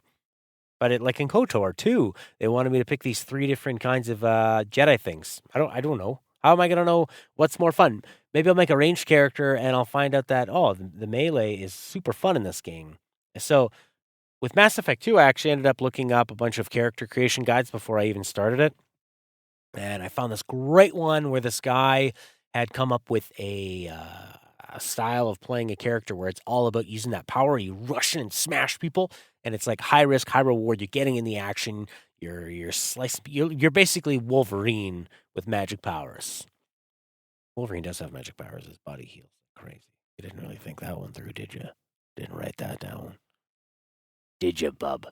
But like in KOTOR too, they wanted me to pick these 3 different kinds of Jedi things. I don't know. How am I going to know what's more fun? Maybe I'll make a ranged character and I'll find out that, the melee is super fun in this game. So with Mass Effect 2, I actually ended up looking up a bunch of character creation guides before I even started it. And I found this great one where this guy had come up with a style of playing a character where it's all about using that power. You rush in and smash people, and it's like high risk, high reward. You're getting in the action. You're slicing. You're basically Wolverine with magic powers. Wolverine does have magic powers. His body heals crazy. You didn't really think that one through, did you? Didn't write that down, did you, bub?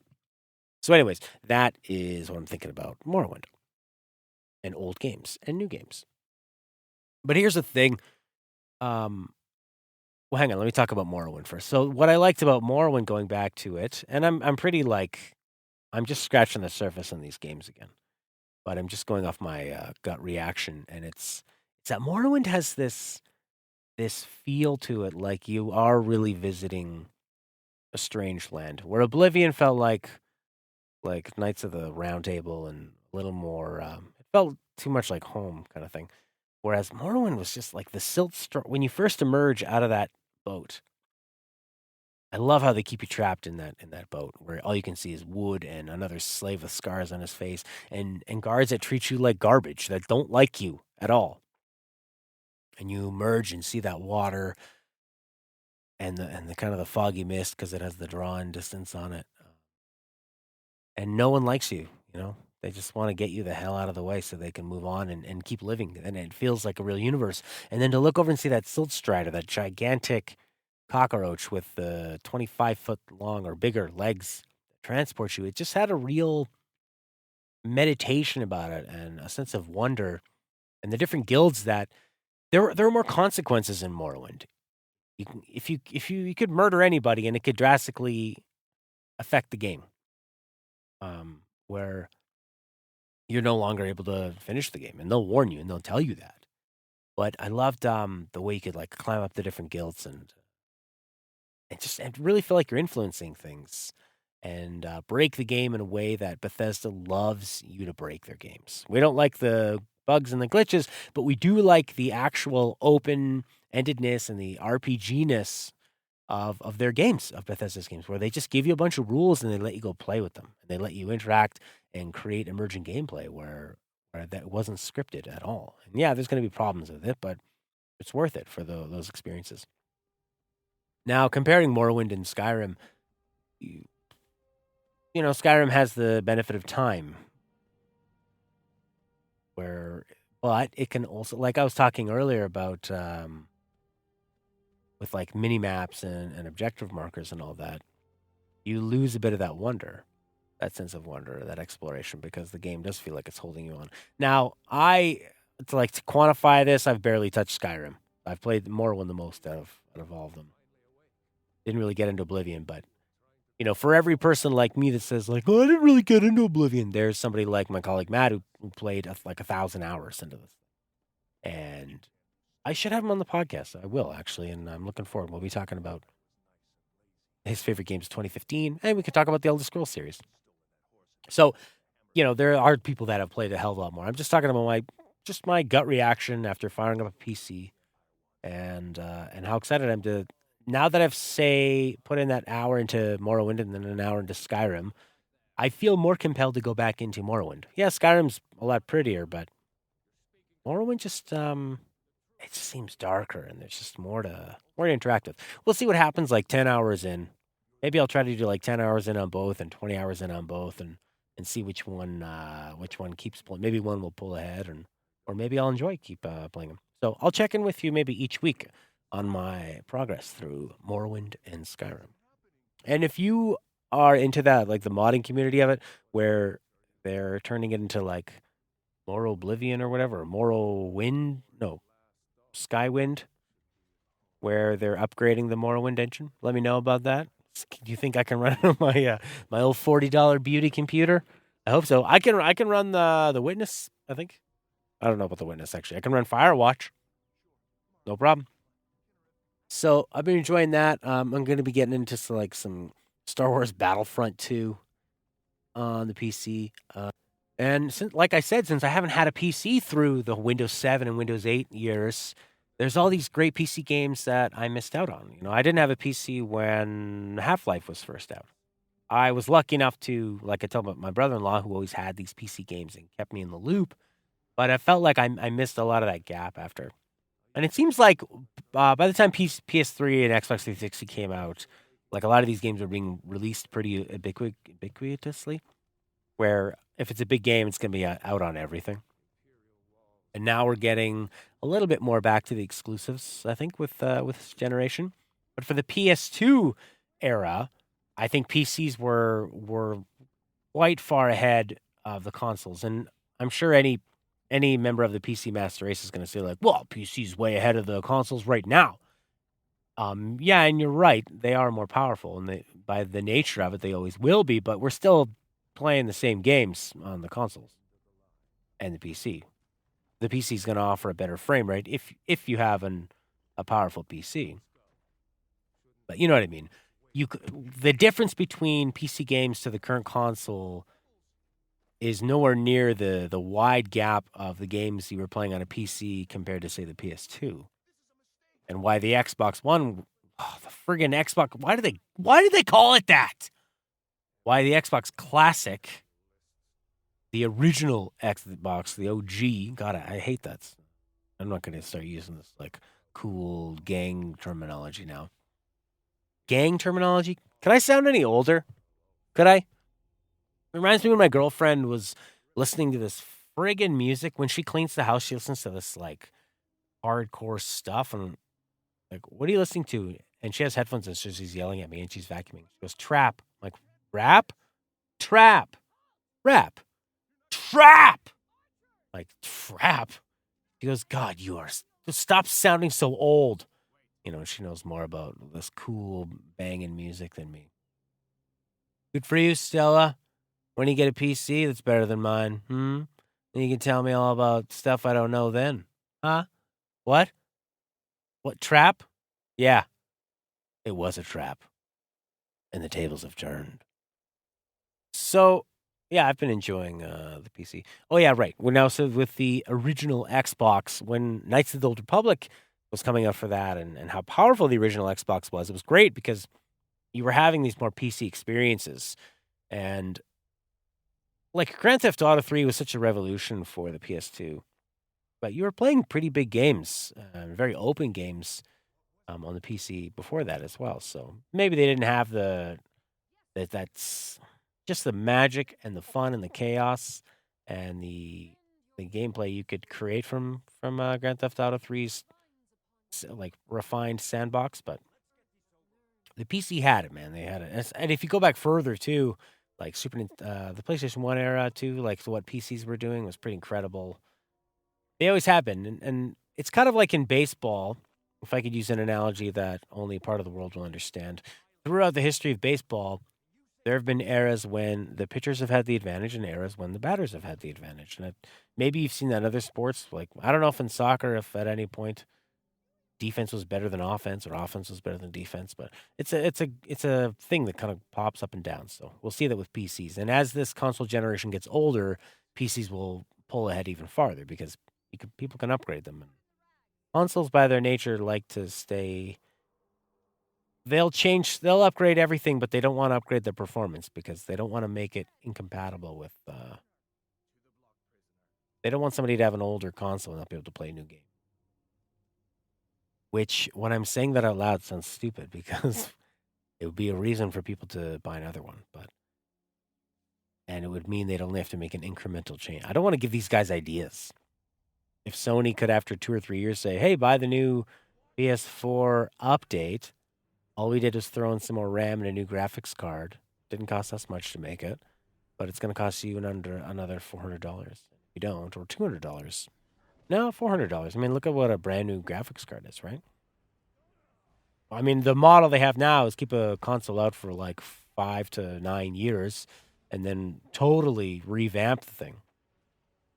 So, anyways, that is what I'm thinking about: Morrowind, and old games and new games. But here's the thing. Well, hang on. Let me talk about Morrowind first. So, what I liked about Morrowind, going back to it, and I'm pretty like, I'm just scratching the surface on these games again, but I'm just going off my gut reaction, and it's that Morrowind has this feel to it, like you are really visiting a strange land, where Oblivion felt like Knights of the Round Table and a little more. It felt too much like home kind of thing. Whereas Morrowind was just like the silt when you first emerge out of that boat. I love how they keep you trapped in that boat, where all you can see is wood and another slave with scars on his face, and guards that treat you like garbage, that don't like you at all. And you emerge and see that water and the kind of the foggy mist, because it has the drawn distance on it. And no one likes you, you know? They just want to get you the hell out of the way so they can move on and keep living. And it feels like a real universe. And then to look over and see that silt strider, that gigantic cockroach with the 25-foot long or bigger legs that transport you, it just had a real meditation about it and a sense of wonder. And the different guilds that there were more consequences in Morrowind. You could murder anybody and it could drastically affect the game. Where you're no longer able to finish the game, and they'll warn you and they'll tell you that. But I loved the way you could like climb up the different guilds and really feel like you're influencing things and break the game in a way that Bethesda loves you to break their games. We don't like the bugs and the glitches, but we do like the actual open-endedness and the RPG-ness of their games, of Bethesda's games, where they just give you a bunch of rules and they let you go play with them. And they let you interact and create emergent gameplay where that wasn't scripted at all. And yeah, there's going to be problems with it, but it's worth it for those experiences. Now, comparing Morrowind and Skyrim, you know, Skyrim has the benefit of time, but it can also, like I was talking earlier about, with like mini maps and objective markers and all that, you lose a bit of that wonder, that sense of wonder, that exploration, because the game does feel like it's holding you on. Now, to quantify this, I've barely touched Skyrim. I've played Morrowind the most out of all of them. Didn't really get into Oblivion, but you know, for every person like me that says like, "Oh, I didn't really get into Oblivion," there's somebody like my colleague Matt who played like 1,000 hours into this, and I should have him on the podcast. I will, actually, and I'm looking forward. We'll be talking about his favorite games of 2015, and we could talk about the Elder Scrolls series. So, you know, there are people that have played a hell of a lot more. I'm just talking about my gut reaction after firing up a PC, and how excited I'm to, now that I've put in that hour into Morrowind and then an hour into Skyrim. I feel more compelled to go back into Morrowind. Yeah, Skyrim's a lot prettier, but Morrowind just it just seems darker, and there's just more to interact with. We'll see what happens like 10 hours in. Maybe I'll try to do like 10 hours in on both and 20 hours in on both, and see which one keeps pulling. Maybe one will pull ahead, or maybe I'll enjoy keep playing them. So I'll check in with you maybe each week on my progress through Morrowind and Skyrim. And if you are into that, like the modding community of it, where they're turning it into like Morrow Oblivion or whatever, or Morrowind, no, Skywind, where they're upgrading the Morrowind engine. Let me know about that. Do you think I can run it on my old $40 beauty computer? I hope so. I can run the Witness. I think. I don't know about the Witness actually. I can run Firewatch. No problem. So I've been enjoying that. I'm going to be getting into some Star Wars Battlefront 2 on the PC. And like I said, since I haven't had a PC through the Windows 7 and Windows 8 years, there's all these great PC games that I missed out on. You know, I didn't have a PC when Half-Life was first out. I was lucky enough to, like I told my brother-in-law, who always had these PC games and kept me in the loop. But I felt like I missed a lot of that gap after And it seems like by the time PS3 and Xbox 360 came out, like a lot of these games are being released pretty ubiquitously. Where if it's a big game, it's going to be out on everything. And now we're getting a little bit more back to the exclusives, I think, with this generation. But for the PS2 era, I think PCs were quite far ahead of the consoles, and I'm sure any member of the PC master race is going to say like, "Well, PC's way ahead of the consoles right now." Yeah, and you're right; they are more powerful, and by the nature of it, they always will be. But we're still playing the same games on the consoles and the PC. The PC is going to offer a better frame rate if you have a powerful PC. But you know what I mean. The difference between PC games to the current console is nowhere near the wide gap of the games you were playing on a PC compared to say the PS2. And why the Xbox One, the friggin' Xbox, why did they call it that? Why the Xbox Classic, the original Xbox, the OG, God, I hate that. I'm not going to start using this like cool gang terminology now. Gang terminology? Could I sound any older? Could I? It reminds me when my girlfriend was listening to this friggin' music. When she cleans the house, she listens to this like hardcore stuff. And like, what are you listening to? And she has headphones and she's yelling at me and she's vacuuming. She goes, trap. I'm like, rap? Trap. Rap. Trap. Like, trap. She goes, God, stop sounding so old. You know, she knows more about this cool banging music than me. Good for you, Stella. When you get a PC that's better than mine, then you can tell me all about stuff I don't know then. Huh? What? What, trap? Yeah. It was a trap. And the tables have turned. So, yeah, I've been enjoying the PC. Oh, yeah, right. We're now with the original Xbox, when Knights of the Old Republic was coming out for that and how powerful the original Xbox was. It was great because you were having these more PC experiences. And like Grand Theft Auto 3 was such a revolution for the PS2. But you were playing pretty big games, very open games on the PC before that as well. So maybe they didn't have that's just the magic and the fun and the chaos and the gameplay you could create from Grand Theft Auto 3's like refined sandbox, but the PC had it, man. They had it, and if you go back further too, like the PlayStation 1 era too, like what PCs were doing was pretty incredible. They always have been, and it's kind of like in baseball. If I could use an analogy that only part of the world will understand, throughout the history of baseball, there have been eras when the pitchers have had the advantage and eras when the batters have had the advantage. And maybe you've seen that in other sports. Like, I don't know if in soccer, if at any point defense was better than offense or offense was better than defense, but it's a thing that kind of pops up and down. So we'll see that with PCs. And as this console generation gets older, PCs will pull ahead even farther because people can upgrade them. And consoles, by their nature, like to stay. They'll upgrade everything, but they don't want to upgrade their performance because they don't want to make it incompatible with. They don't want somebody to have an older console and not be able to play a new game. Which, when I'm saying that out loud, sounds stupid because it would be a reason for people to buy another one, and it would mean they'd only have to make an incremental change. I don't want to give these guys ideas. If Sony could, after 2 or 3 years, say, "Hey, buy the new PS4 update," all we did was throw in some more RAM and a new graphics card. Didn't cost us much to make it, but it's going to cost you another $400 if you don't, or $200. No, $400. I mean, look at what a brand new graphics card is, right? I mean, the model they have now is keep a console out for like 5 to 9 years and then totally revamp the thing.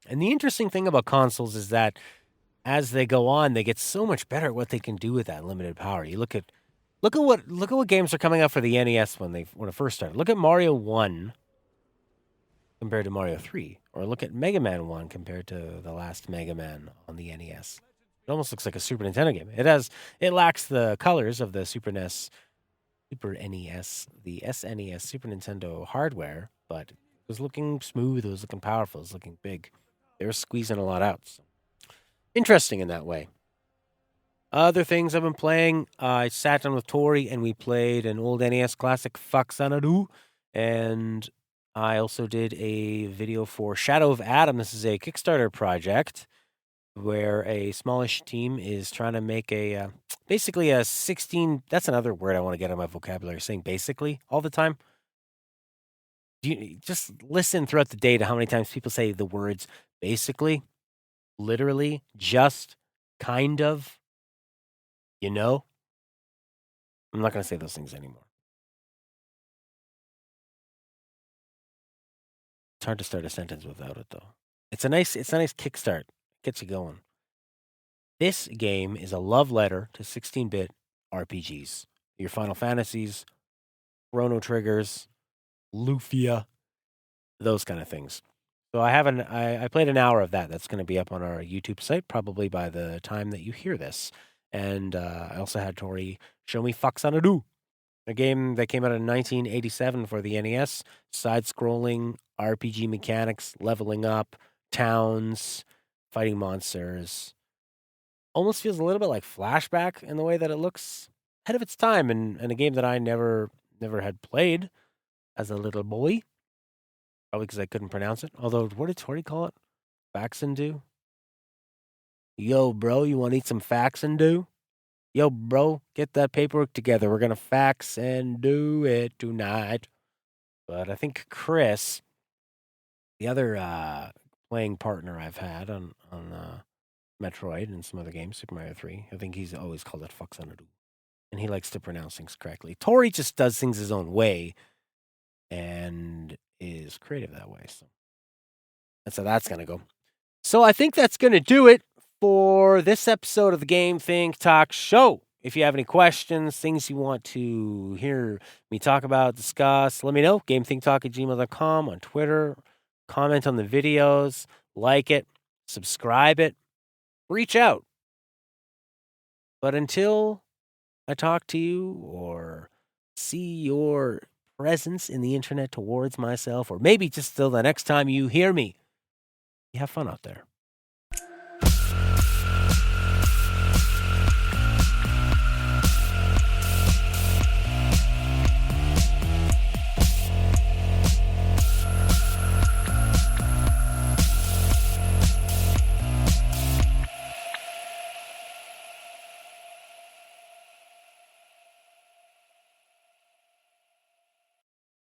And the interesting thing about consoles is that as they go on, they get so much better at what they can do with that limited power. You look at what games are coming out for the NES when it first started. Look at Mario 1 compared to Mario 3, or look at Mega Man 1 compared to the last Mega Man on the NES. It almost looks like a Super Nintendo game. It lacks the colors of the Super NES, the SNES, Super Nintendo hardware, but it was looking smooth, it was looking powerful, it was looking big. They were squeezing a lot out. So. Interesting in that way. Other things I've been playing, I sat down with Tori and we played an old NES classic, Faxanadu, and I also did a video for Shadow of Adam. This is a Kickstarter project where a smallish team is trying to make a basically a 16. That's another word I want to get on my vocabulary, saying basically all the time. You just listen throughout the day to how many times people say the words basically, literally, just, kind of, you know? I'm not going to say those things anymore. It's hard to start a sentence without it, though. It's a nice kickstart. Gets you going. This game is a love letter to 16-bit RPGs. Your Final Fantasies, Chrono Triggers, Lufia, those kind of things. So I played an hour of that. That's going to be up on our YouTube site probably by the time that you hear this. And I also had Tori show me Faxanadu, a game that came out in 1987 for the NES. Side-scrolling RPG mechanics, leveling up, towns, fighting monsters. Almost feels a little bit like Flashback in the way that it looks ahead of its time, and a game that I never had played as a little boy. Probably because I couldn't pronounce it. Although, what did Tori call it? Faxandu? Yo, bro, you want to eat some Faxandu? Yo, bro, get that paperwork together. We're going to fax and do it tonight. But I think Chris, the other playing partner I've had on Metroid and some other games, Super Mario 3, I think he's always called it Faxanadu. And he likes to pronounce things correctly. Tori just does things his own way and is creative that way. So that's how that's going to go. So I think that's going to do it for this episode of the Game Think Talk show. If you have any questions, things you want to hear me talk about, discuss, let me know. GameThinkTalk@gmail.com, on Twitter. Comment on the videos, like it, subscribe it, reach out. But until I talk to you or see your presence in the internet towards myself, or maybe just till the next time you hear me, you have fun out there.